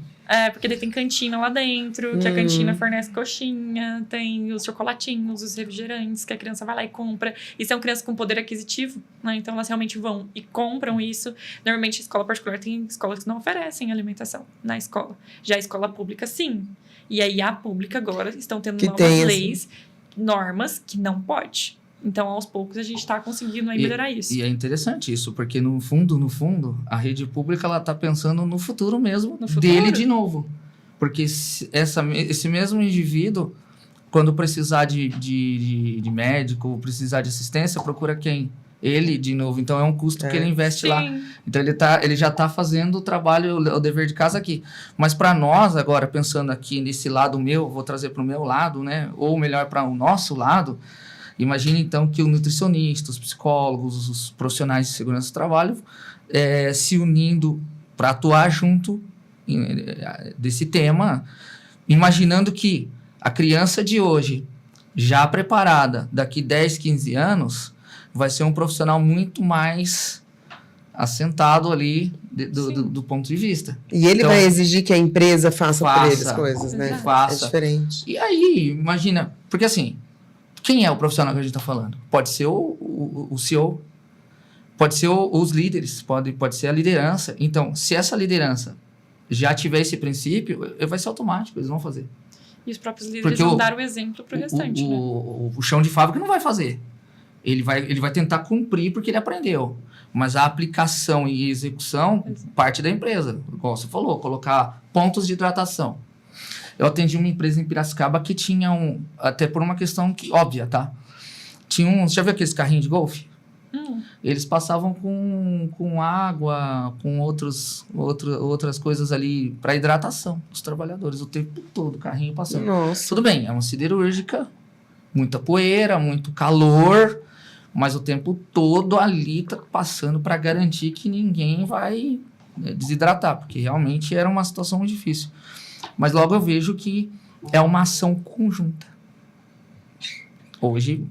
Porque daí tem cantina lá dentro, que a cantina fornece coxinha, tem os chocolatinhos, os refrigerantes, que a criança vai lá e compra. E são crianças com poder aquisitivo, né? Então elas realmente vão e compram isso. Normalmente a escola particular tem escolas que não oferecem alimentação na escola. Já a escola pública, sim. E aí a pública agora estão tendo novas leis, normas que não pode. Então, aos poucos, a gente está conseguindo aí melhorar isso. E é interessante isso, porque no fundo, a rede pública ela está pensando no futuro mesmo dele de novo. Porque esse mesmo indivíduo, quando precisar de médico, precisar de assistência, procura quem? Ele de novo. Então, é um custo que ele investe lá. Então, ele já está fazendo o trabalho, o dever de casa aqui. Mas para nós, agora, pensando aqui nesse lado meu, vou trazer para o meu lado, né? Ou melhor, para o nosso lado. Imagine, então, que o nutricionista, os psicólogos, os profissionais de segurança do trabalho se unindo para atuar junto desse tema, imaginando que a criança de hoje, já preparada, daqui 10, 15 anos, vai ser um profissional muito mais assentado ali do ponto de vista. E ele vai exigir que a empresa faça por ele as coisas, né? Faça. É diferente. E aí, imagina, porque assim... Quem é o profissional que a gente está falando? Pode ser o CEO, pode ser os líderes, pode ser a liderança. Então, se essa liderança já tiver esse princípio, vai ser automático, eles vão fazer. E os próprios líderes vão dar o exemplo para o restante, né? O chão de fábrica não vai fazer. Ele vai tentar cumprir porque ele aprendeu. Mas a aplicação e execução parte da empresa. Igual você falou, colocar pontos de hidratação. Eu atendi uma empresa em Piracicaba que tinha até por uma questão óbvia, tá? Você já viu aqueles carrinhos de golfe? Eles passavam com água, com outras coisas ali para hidratação dos trabalhadores, o tempo todo, o carrinho passando. Nossa. Tudo bem, é uma siderúrgica, muita poeira, muito calor, mas o tempo todo ali tá passando para garantir que ninguém vai desidratar, porque realmente era uma situação muito difícil. Mas logo eu vejo que é uma ação conjunta. Hoje,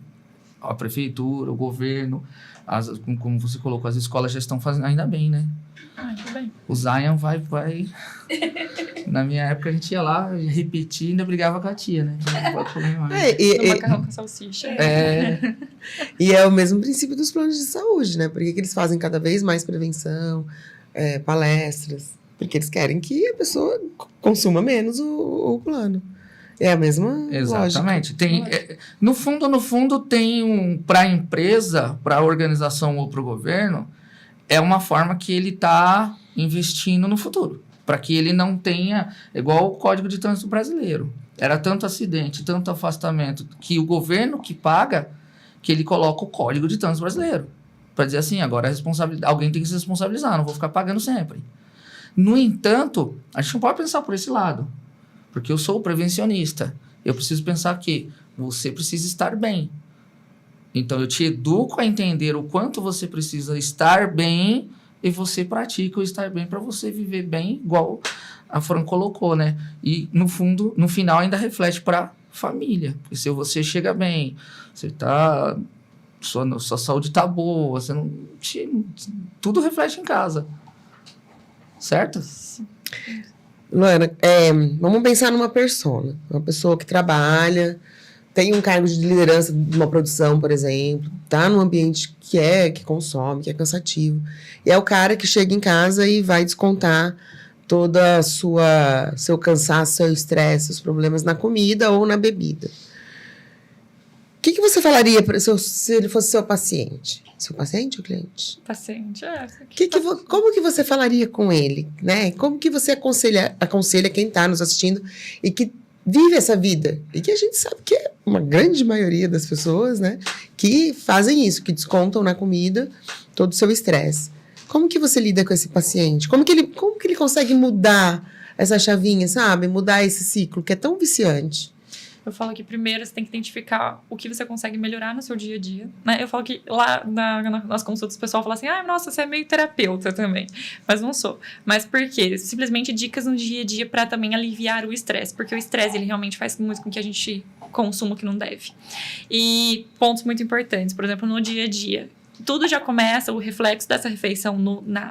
a prefeitura, o governo, como você colocou, as escolas já estão fazendo, ainda bem, né? Ainda bem. O Zion vai... Na minha época, a gente ia lá, repetia e ainda brigava com a tia, né? Não pode comer mais. No macarrão com salsicha. E é o mesmo princípio dos planos de saúde, né? Por que eles fazem cada vez mais prevenção, palestras? Porque eles querem que a pessoa consuma menos o plano. É a mesma Exatamente. No fundo, tem para a empresa, para a organização ou para o governo, é uma forma que ele está investindo no futuro. Para que ele não tenha... Igual o Código de Trânsito Brasileiro. Era tanto acidente, tanto afastamento, que o governo que paga, que ele coloca o Código de Trânsito Brasileiro. Para dizer assim, agora alguém tem que se responsabilizar, não vou ficar pagando sempre. No entanto, a gente não pode pensar por esse lado. Porque eu sou o prevencionista. Eu preciso pensar que você precisa estar bem. Então, eu te educo a entender o quanto você precisa estar bem e você pratica o estar bem para você viver bem, igual a Fran colocou, né? E, no fundo, no final, ainda reflete para família. Porque se você chega bem, você tá... Sua saúde tá boa, você não... Tudo reflete em casa. Certo? Luana, vamos pensar numa persona. Uma pessoa que trabalha, tem um cargo de liderança de uma produção, por exemplo, tá num ambiente que consome, que é cansativo. E é o cara que chega em casa e vai descontar toda a seu cansaço, seu estresse, seus problemas na comida ou na bebida. O que você falaria se ele fosse seu paciente? Seu paciente ou cliente? Paciente, Como que você falaria com ele, né? Como que você aconselha quem está nos assistindo e que vive essa vida? E que a gente sabe que é uma grande maioria das pessoas, né? Que fazem isso, que descontam na comida todo o seu estresse. Como que você lida com esse paciente? Como que ele consegue mudar essa chavinha, sabe? Mudar esse ciclo que é tão viciante. Eu falo que primeiro você tem que identificar o que você consegue melhorar no seu dia a dia, né? Eu falo que lá nas consultas o pessoal fala assim, nossa, você é meio terapeuta também. Mas não sou. Mas por quê? Simplesmente dicas no dia a dia para também aliviar o estresse. Porque o estresse, ele realmente faz muito com que a gente consuma o que não deve. E pontos muito importantes, por exemplo, no dia a dia. Tudo já começa, o reflexo dessa refeição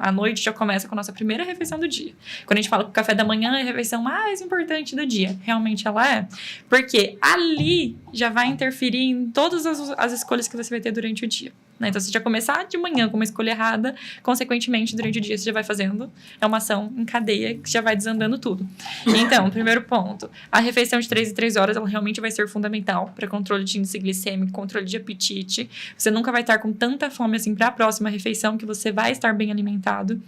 à noite já começa com a nossa primeira refeição do dia. Quando a gente fala que o café da manhã é a refeição mais importante do dia, realmente ela é. Porque ali já vai interferir em todas as escolhas que você vai ter durante o dia. Né? Então, se já começar de manhã com uma escolha errada, consequentemente, durante o dia você já vai fazendo, é uma ação em cadeia que já vai desandando tudo. Então, primeiro ponto, a refeição de 3 em 3 horas, ela realmente vai ser fundamental para controle de índice glicêmico, controle de apetite. Você nunca vai estar com tanta fome assim para a próxima refeição, que você vai estar bem alimentado.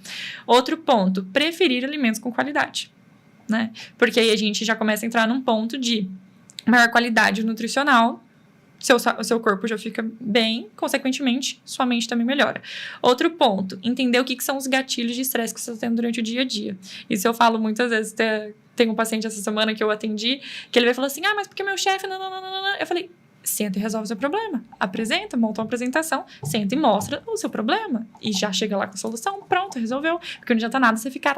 Outro ponto, preferir alimentos com qualidade, né? Porque aí a gente já começa a entrar num ponto de maior qualidade nutricional, o seu corpo já fica bem, consequentemente, sua mente também melhora. Outro ponto, entender o que são os gatilhos de estresse que você está tendo durante o dia a dia. Isso eu falo muitas vezes, tem um paciente essa semana que eu atendi, que ele veio e falou assim, mas porque meu chefe, não. Eu falei, senta e resolve o seu problema. Apresenta, monta uma apresentação, senta e mostra o seu problema. E já chega lá com a solução, pronto, resolveu. Porque não adianta nada você ficar...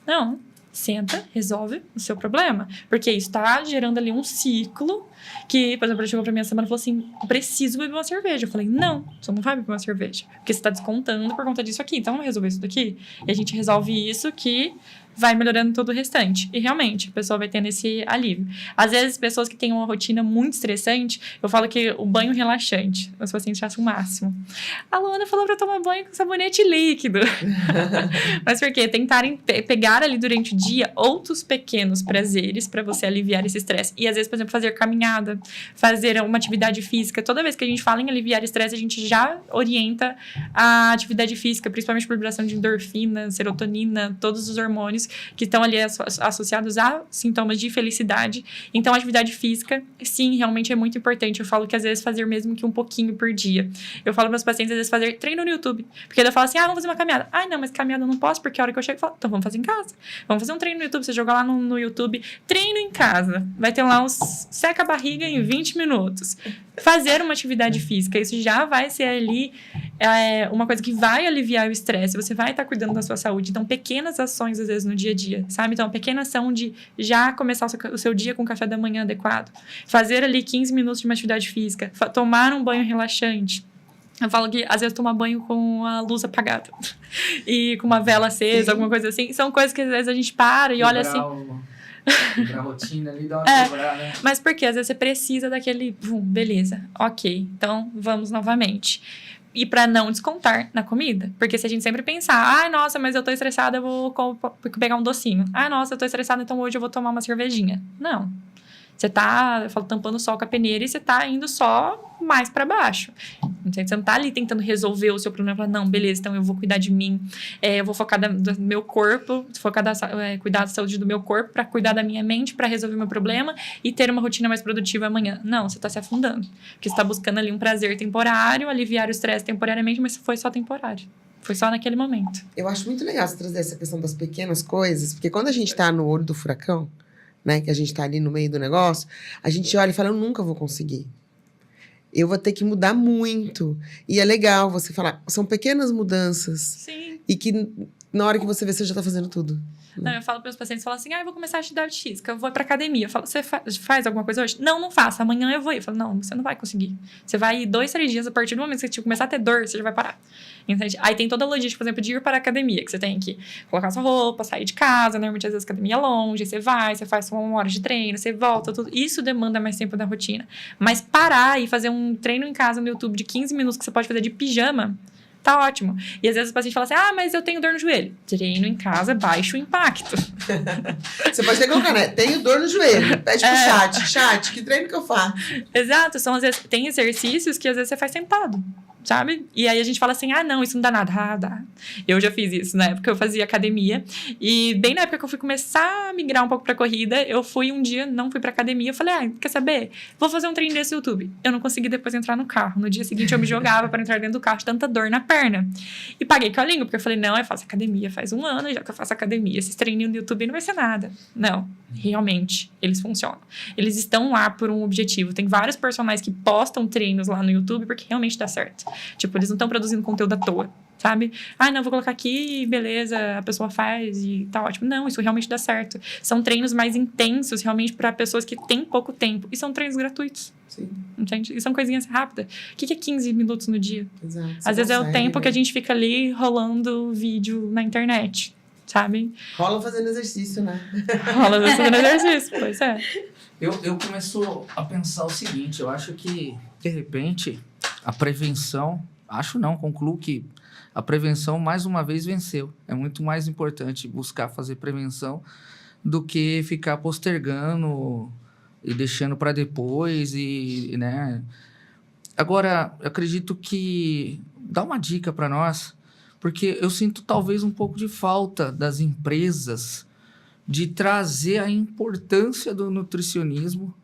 Não, senta, resolve o seu problema. Porque isso está gerando ali um ciclo que, por exemplo, ele chegou pra mim essa semana e falou assim, preciso beber uma cerveja. Eu falei, não, você não vai beber uma cerveja. Porque você está descontando por conta disso aqui. Então, vamos resolver isso daqui. E a gente resolve isso que vai melhorando todo o restante. E realmente, a pessoa vai tendo esse alívio. Às vezes, pessoas que têm uma rotina muito estressante, eu falo que o banho relaxante, os pacientes acham o máximo. A Luana falou pra eu tomar banho com sabonete líquido. Mas por quê? Tentarem pegar ali durante o dia outros pequenos prazeres para você aliviar esse estresse. E às vezes, por exemplo, fazer caminhada, fazer uma atividade física. Toda vez que a gente fala em aliviar estresse, a gente já orienta a atividade física, principalmente por liberação de endorfina, serotonina, todos os hormônios que estão ali associados a sintomas de felicidade. Então, a atividade física, sim, realmente é muito importante. Eu falo que, às vezes, fazer mesmo que um pouquinho por dia. Eu falo para meus pacientes, às vezes, fazer treino no YouTube. Porque eu falo assim, vamos fazer uma caminhada. Não, mas caminhada eu não posso, porque a hora que eu chego, eu falo, então vamos fazer em casa. Vamos fazer um treino no YouTube. Você joga lá no YouTube, treino em casa. Vai ter lá seca a barriga em 20 minutos. Fazer uma atividade física, isso já vai ser ali uma coisa que vai aliviar o estresse. Você vai estar cuidando da sua saúde. Então, pequenas ações, às vezes, no dia a dia, sabe? Então, a pequena ação de já começar o seu dia com café da manhã adequado. Fazer ali 15 minutos de uma atividade física. Tomar um banho relaxante. Eu falo que, às vezes, tomar banho com a luz apagada. E com uma vela acesa, sim, alguma coisa assim. São coisas que, às vezes, a gente para e olha assim... Quebrar a rotina ali, dá uma quebrada. Mas por quê? Às vezes você precisa daquele... beleza, ok. Então, vamos novamente. E para não descontar na comida. Porque se a gente sempre pensar, nossa, mas eu tô estressada, eu vou pegar um docinho. Nossa, eu tô estressada, então hoje eu vou tomar uma cervejinha. Não. Você tá, eu falo, tampando sol com a peneira e você tá indo só mais para baixo. Você não tá ali tentando resolver o seu problema. Falar, não, beleza, então eu vou cuidar de mim. Eu vou focar do meu corpo, cuidar da saúde do meu corpo para cuidar da minha mente, para resolver meu problema e ter uma rotina mais produtiva amanhã. Não, você tá se afundando. Porque você tá buscando ali um prazer temporário, aliviar o estresse temporariamente, mas foi só temporário. Foi só naquele momento. Eu acho muito legal você trazer essa questão das pequenas coisas, porque quando a gente tá no olho do furacão, né, que a gente tá ali no meio do negócio, a gente olha e fala, eu nunca vou conseguir. Eu vou ter que mudar muito. E é legal você falar, são pequenas mudanças. Sim. E que na hora que você vê, você já tá fazendo tudo. Não, eu falo para os pacientes, falo assim, eu vou começar a atividade física, eu vou pra academia. Eu falo, você faz alguma coisa hoje? Não faço, amanhã eu vou ir. Eu falo, não, você não vai conseguir. Você vai ir 2, 3 dias, a partir do momento que você começar a ter dor, você já vai parar. Entende? Aí tem toda a logística, por exemplo, de ir para a academia, que você tem que colocar sua roupa, sair de casa, normalmente às vezes a academia é longe, você faz 1 hora de treino, você volta, tudo. Isso demanda mais tempo da rotina. Mas parar e fazer um treino em casa no YouTube de 15 minutos que você pode fazer de pijama, tá ótimo. E às vezes o paciente fala assim, mas eu tenho dor no joelho. Treino em casa, baixo impacto. Você pode ter que colocar, né? Tenho dor no joelho. Pede pro chat, que treino que eu faço? Exato, às vezes, tem exercícios que às vezes você faz sentado, sabe? E aí a gente fala assim, não, isso não dá nada. Dá. Eu já fiz isso na época, eu fazia academia. E bem na época que eu fui começar a migrar um pouco pra corrida, eu fui um dia, não fui pra academia, eu falei, quer saber? Vou fazer um treino desse YouTube. Eu não consegui depois entrar no carro. No dia seguinte eu me jogava para entrar dentro do carro, de tanta dor na perna. E paguei com a língua, porque eu falei, não, eu faço academia faz 1 ano, já que eu faço academia, esses treininhos no YouTube não vai ser nada. Não, realmente, eles funcionam. Eles estão lá por um objetivo. Tem vários personagens que postam treinos lá no YouTube porque realmente dá certo. Tipo, eles não estão produzindo conteúdo à toa, sabe? Não, vou colocar aqui, beleza, a pessoa faz e tá ótimo. Não, isso realmente dá certo. São treinos mais intensos, realmente, para pessoas que têm pouco tempo. E são treinos gratuitos. Sim. Entende? E são coisinhas rápidas. O que é 15 minutos no dia? Exato. Às vezes é o tempo que a gente fica ali rolando vídeo na internet, sabe? Rola fazendo exercício, né? Rola fazendo exercício, pois é. Eu começo a pensar o seguinte, eu acho que, de repente, a prevenção, concluo que a prevenção, mais uma vez, venceu. É muito mais importante buscar fazer prevenção do que ficar postergando e deixando para depois, né? Agora, eu acredito que... Dá uma dica para nós, porque eu sinto talvez um pouco de falta das empresas de trazer a importância do nutricionismo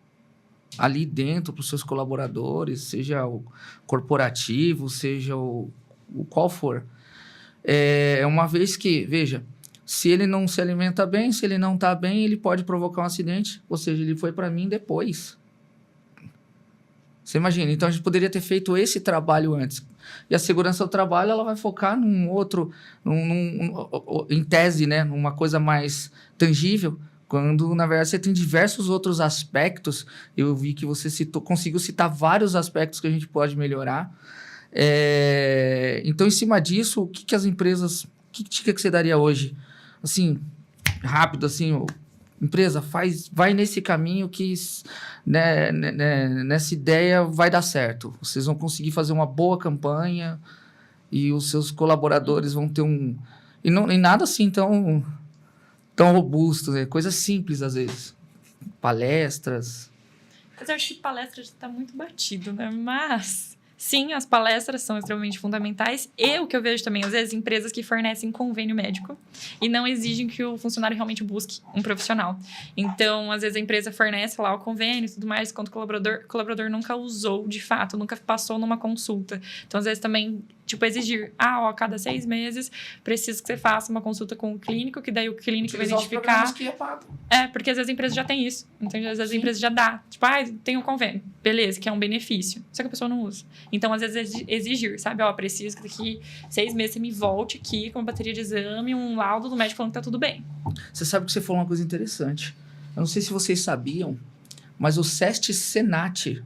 ali dentro para os seus colaboradores, seja o corporativo, seja o qual for. Uma vez que, veja, se ele não se alimenta bem, se ele não está bem, ele pode provocar um acidente, ou seja, ele foi para mim depois. Você imagina, então a gente poderia ter feito esse trabalho antes. E a segurança do trabalho, ela vai focar num outro, em tese, né, numa coisa mais tangível, quando, na verdade, você tem diversos outros aspectos. Eu vi que você conseguiu citar vários aspectos que a gente pode melhorar. Então, em cima disso, o que as empresas... Que dica que você daria hoje? Assim, rápido, assim, empresa, vai nesse caminho que, né, nessa ideia vai dar certo. Vocês vão conseguir fazer uma boa campanha e os seus colaboradores vão ter um... E nada assim tão robusto, né? Coisas simples, às vezes. Palestras. Mas eu acho que palestra já está muito batido, né? Mas... Sim, as palestras são extremamente fundamentais. E o que eu vejo também, às vezes, empresas que fornecem convênio médico e não exigem que o funcionário realmente busque um profissional. Então, às vezes, a empresa fornece lá o convênio e tudo mais, enquanto o colaborador nunca usou, de fato, nunca passou numa consulta. Então, às vezes, também, exigir, a cada 6 meses, precisa que você faça uma consulta com o clínico, que daí o clínico vai identificar... Que é pago. Porque às vezes a empresa já tem isso. Então, às vezes a empresa já dá. Tem um convênio. Beleza, que é um benefício. Só que a pessoa não usa. Então, às vezes, exigir, sabe? Preciso que daqui 6 meses você me volte aqui com uma bateria de exame, um laudo do médico falando que tá tudo bem. Você sabe que você falou uma coisa interessante. Eu não sei se vocês sabiam, mas o SEST Senat,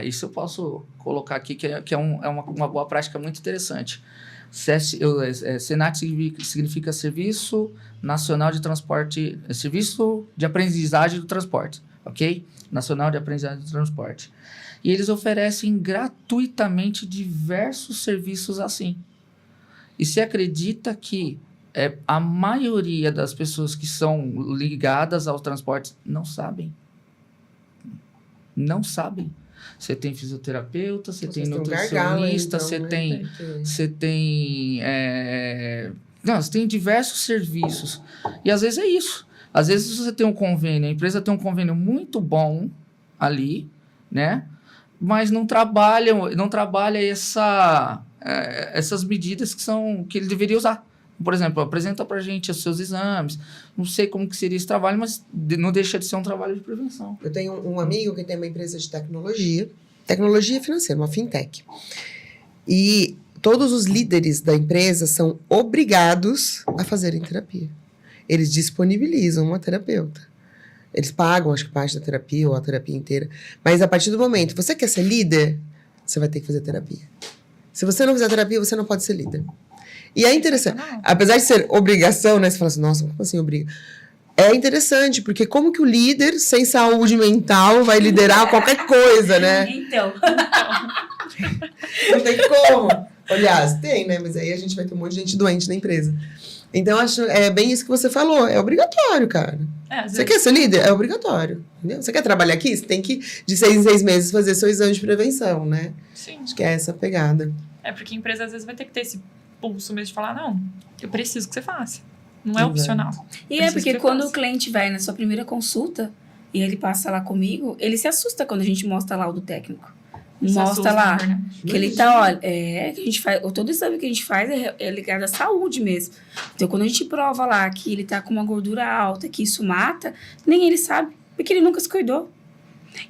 isso eu posso colocar aqui, que é uma boa prática muito interessante. Senat significa Serviço Nacional de Transporte, Serviço de Aprendizagem do Transporte, ok? Nacional de Aprendizagem do Transporte. E eles oferecem gratuitamente diversos serviços assim. E se acredita que a maioria das pessoas que são ligadas ao transporte não sabem. Não sabem. Você tem fisioterapeuta, você tem nutricionista, você tem diversos serviços. E às vezes é isso. Às vezes você tem um convênio, a empresa tem um convênio muito bom ali, né? Mas não trabalha essas medidas que ele deveria usar. Por exemplo, apresenta pra gente os seus exames. Não sei como que seria esse trabalho, mas não deixa de ser um trabalho de prevenção. Eu tenho um amigo que tem uma empresa de tecnologia financeira, uma fintech. E todos os líderes da empresa são obrigados a fazerem terapia. Eles disponibilizam uma terapeuta. Eles pagam, acho que parte da terapia ou a terapia inteira. Mas a partir do momento, você quer ser líder, você vai ter que fazer terapia. Se você não fizer terapia, você não pode ser líder. E é interessante. Apesar de ser obrigação, né? Você fala assim, nossa, como assim obriga? É interessante, porque como que o líder sem saúde mental vai liderar qualquer coisa, né? Então. Não tem como. Aliás, tem, né? Mas aí a gente vai ter um monte de gente doente na empresa. Então, acho é bem isso que você falou. É obrigatório, cara. Você quer ser líder? É obrigatório. Entendeu? Você quer trabalhar aqui? Você tem que, de 6 em 6 meses, fazer seu exame de prevenção, né? Sim. Acho que é essa a pegada. É porque a empresa, às vezes, vai ter que ter esse pulso mesmo de falar, não, eu preciso que você faça. Não é opcional. E é porque quando o cliente vai na sua primeira consulta e ele passa lá comigo, ele se assusta quando a gente mostra lá o do técnico. Mostra lá que ele tá, olha, que a gente faz, todo exame que a gente faz é ligado à saúde mesmo. Então, quando a gente prova lá que ele tá com uma gordura alta, que isso mata, nem ele sabe, porque ele nunca se cuidou.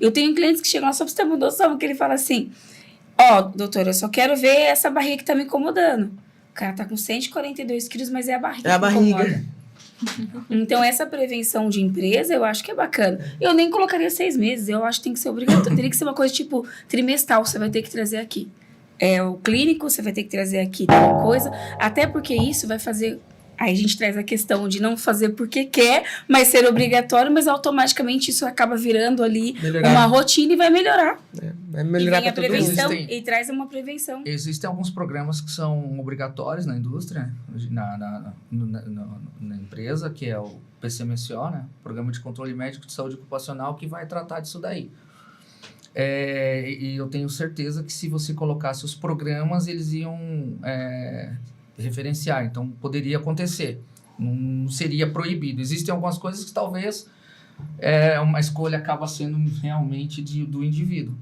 Eu tenho clientes que chegam lá só pra você ter uma noção, que ele fala assim, doutora, eu só quero ver essa barriga que tá me incomodando. O cara tá com 142 quilos, mas é a barriga que incomoda. Então, essa prevenção de empresa, eu acho que é bacana. Eu nem colocaria 6 meses, eu acho que tem que ser obrigatório. Teria que ser uma coisa tipo trimestral, você vai ter que trazer aqui. O clínico, você vai ter que trazer aqui tal coisa. Até porque isso vai fazer... Aí a gente traz a questão de não fazer porque quer, mas ser obrigatório, mas automaticamente isso acaba virando ali uma rotina e vai melhorar. Vai melhorar para todo mundo. Prevenção e traz uma prevenção. Existem alguns programas que são obrigatórios na indústria, na empresa, que é o PCMSO, né? Programa de Controle Médico de Saúde Ocupacional, que vai tratar disso daí. E eu tenho certeza que se você colocasse os programas, eles iam... referenciar, então poderia acontecer, não seria proibido. Existem algumas coisas que talvez uma escolha acaba sendo realmente do indivíduo,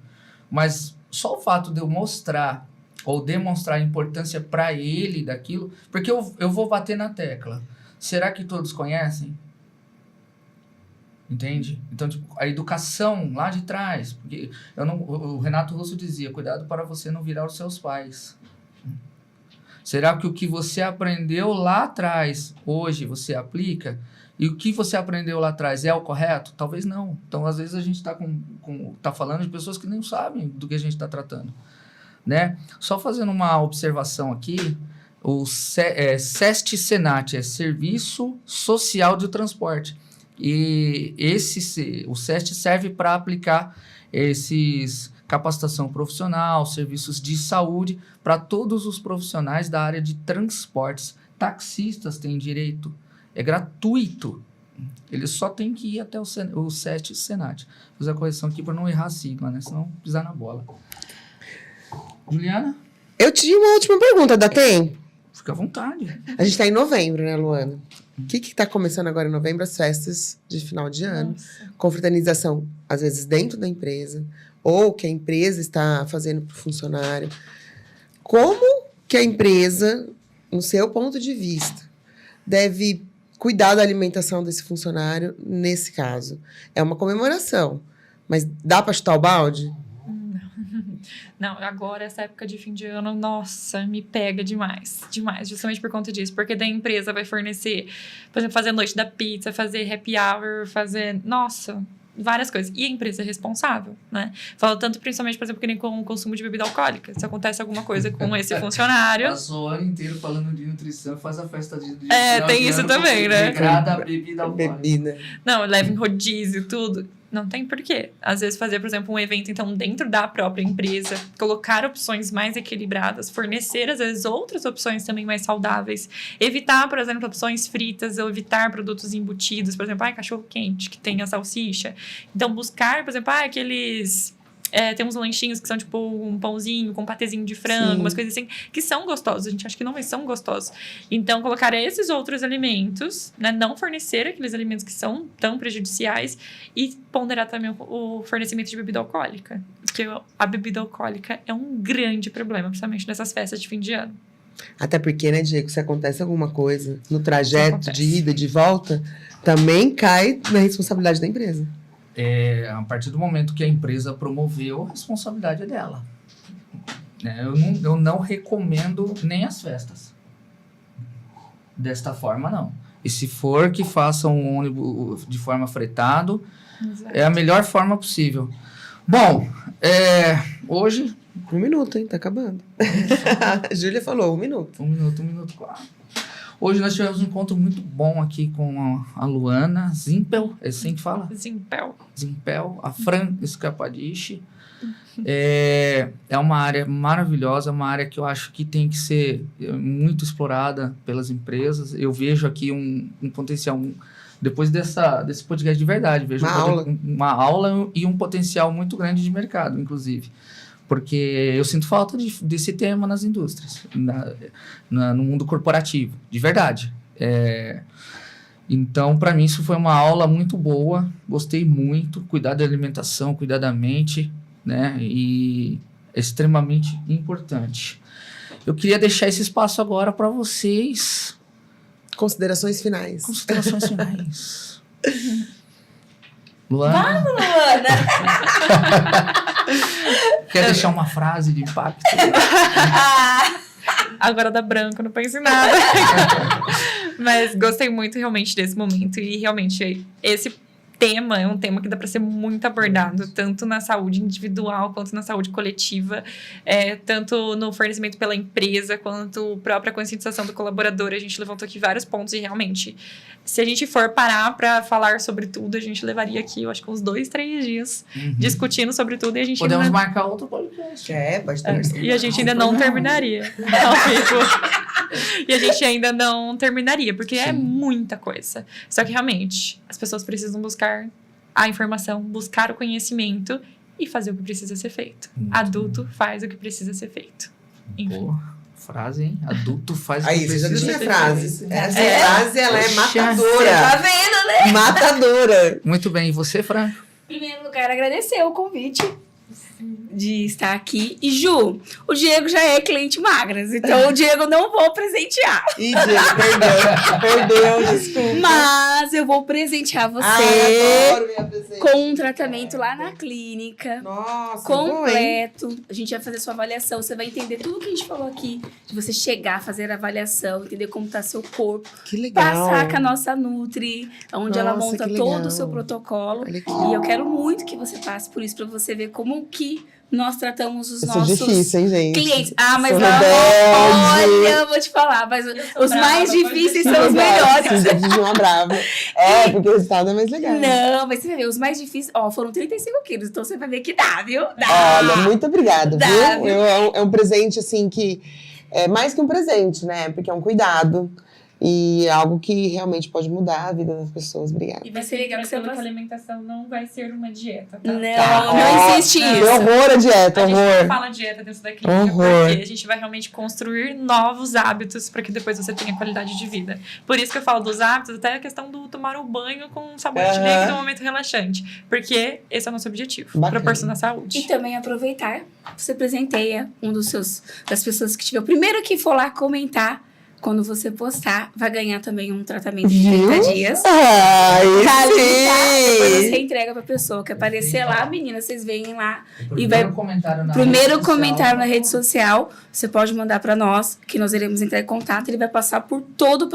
mas só o fato de eu mostrar ou demonstrar a importância para ele daquilo, porque eu vou bater na tecla, será que todos conhecem? Entende? Então, tipo, a educação lá de trás, porque o Renato Russo dizia, cuidado para você não virar os seus pais. Será que o que você aprendeu lá atrás, hoje você aplica? E o que você aprendeu lá atrás é o correto? Talvez não. Então, às vezes, a gente está falando de pessoas que nem sabem do que a gente está tratando. Né? Só fazendo uma observação aqui, o SEST-SENAT é Serviço Social de Transporte. E o SEST serve para aplicar esses... capacitação profissional, serviços de saúde para todos os profissionais da área de transportes. Taxistas têm direito, é gratuito. Eles só têm que ir até o SEST-SENAT. Vou fazer a correção aqui para não errar a sigla, né? Senão pisar na bola. Juliana? Eu tinha uma última pergunta, dá tempo? Fica à vontade. A gente está em novembro, né, Luana? O que está começando agora em novembro? As festas de final de ano. Nossa. Confraternização, às vezes, dentro da empresa. Ou que a empresa está fazendo para o funcionário. Como que a empresa, no seu ponto de vista, deve cuidar da alimentação desse funcionário nesse caso? É uma comemoração, mas dá para chutar o balde? Não, agora essa época de fim de ano, nossa, me pega demais, justamente por conta disso, porque daí a empresa vai fornecer, por exemplo, fazer a noite da pizza, fazer happy hour, nossa, várias coisas. E a empresa é responsável, né? Falo tanto, principalmente, por exemplo, que nem com o consumo de bebida alcoólica. Se acontece alguma coisa com esse funcionário... Passou o ano inteiro falando de nutrição, faz a festa de tem isso também, né? Degrada a bebida alcoólica. Não, leva em rodízio, tudo. Não tem porquê. Às vezes fazer, por exemplo, um evento, então, dentro da própria empresa, colocar opções mais equilibradas, fornecer, às vezes, outras opções também mais saudáveis, evitar, por exemplo, opções fritas, ou evitar produtos embutidos, por exemplo, cachorro-quente, que tem a salsicha. Então, buscar, por exemplo, aqueles... tem uns lanchinhos que são tipo um pãozinho com patezinho de frango, umas coisas assim, que são gostosos. A gente acha que não, mas são gostosos. Então, colocar esses outros alimentos, né? Não fornecer aqueles alimentos que são tão prejudiciais e ponderar também o fornecimento de bebida alcoólica. Porque a bebida alcoólica é um grande problema, principalmente nessas festas de fim de ano. Até porque, né, Diego, se acontece alguma coisa no trajeto Acontece. de ida e de volta, também cai na responsabilidade da empresa. A partir do momento que a empresa promoveu, a responsabilidade é dela. Né? Eu não recomendo nem as festas. Desta forma, não. E se for que façam um ônibus de forma fretado, é a melhor forma possível. Bom, hoje... 1 minuto, hein? Tá acabando. A Júlia falou 1 minuto. 1 minuto, claro. Hoje nós tivemos um encontro muito bom aqui com a Luana Zimpel, é assim que fala? Zimpel, a Fran Scapadici. É uma área maravilhosa, uma área que eu acho que tem que ser muito explorada pelas empresas. Eu vejo aqui um potencial, depois desse podcast de verdade, vejo uma aula e um potencial muito grande de mercado, inclusive. Porque eu sinto falta desse tema nas indústrias, no mundo corporativo, de verdade. Então, para mim, isso foi uma aula muito boa, gostei muito, cuidar da alimentação, cuidar da mente, né? E é extremamente importante. Eu queria deixar esse espaço agora para vocês. Considerações finais. Considerações finais. Luana? Vamos, Luana! Quer deixar uma frase de impacto? Agora dá branco, não penso em nada. Mas gostei muito realmente desse momento. E realmente esse tema é um tema que dá para ser muito abordado, tanto na saúde individual quanto na saúde coletiva, tanto no fornecimento pela empresa, quanto própria conscientização do colaborador. A gente levantou aqui vários pontos e realmente, se a gente for parar para falar sobre tudo, a gente levaria aqui, eu acho que uns 2, 3 dias discutindo sobre tudo e a gente Podemos ainda... marcar outro podcast. Pode ter. E a gente ainda não terminaria. E a gente ainda não terminaria, porque é muita coisa. Só que realmente, as pessoas precisam buscar a informação, buscar o conhecimento e fazer o que precisa ser feito. Adulto faz o que precisa ser feito. Enfim. Boa frase, hein? Adulto faz o que Aí, você já precisa tinha ser frase. feito. Essa frase, ela é matadora. Tá vendo, né? Matadora. Muito bem. E você, Fran? Em primeiro lugar, agradecer o convite de estar aqui. E Ju, o Diego já é cliente Magras, então o Diego não vou presentear. Ih, Diego, perdeu, desculpa. Mas eu vou presentear você Adoro minha presença. com um tratamento lá na clínica. Nossa, bom, hein? Completo. A gente vai fazer sua avaliação. Você vai entender tudo que a gente falou aqui. De você chegar, fazer a avaliação, entender como tá seu corpo. Que legal. Passar com a nossa Nutri, onde ela Nossa, monta que todo legal. o seu protocolo. Olha aqui. E eu quero muito que você passe por isso, pra você ver como que nós tratamos os Eu sou nossos difícil, hein, gente? clientes. Ah, mas Sou não, rebelde. olha, eu vou te falar, mas os brava, mais pode difíceis dizer. são os melhores. Sim, já de uma brava. Porque o resultado é mais legal. Não, mas você vai ver, os mais difíceis, foram 35 quilos, então você vai ver que dá, viu? Dá. Olha, muito obrigada, Dá, viu? viu? É um presente, assim, que é mais que um presente, né? Porque é um cuidado. E é algo que realmente pode mudar a vida das pessoas. Obrigada. E vai ser legal que você que a passa... alimentação não vai ser uma dieta, tá? Não, Tá. não existe Que isso. horror a dieta, A gente não horror. fala dieta dentro da clínica, Horror. porque a gente vai realmente construir novos hábitos para que depois você tenha qualidade de vida. Por isso que eu falo dos hábitos, até a questão do tomar o banho com sabonete líquido no momento relaxante. Porque esse é o nosso objetivo, Bacana. proporcionar saúde. E também aproveitar, você presenteia das pessoas que tiver. O primeiro que for lá comentar, quando você postar, vai ganhar também um tratamento de 30 dias. Ai, Tá ali, tá? Depois sim. você entrega pra pessoa que aparecer lá, menina, vocês veem lá. E vai- comentário na Primeiro rede social. comentário na rede social, você pode mandar pra nós, que nós iremos entrar em contato. Ele vai passar por todo o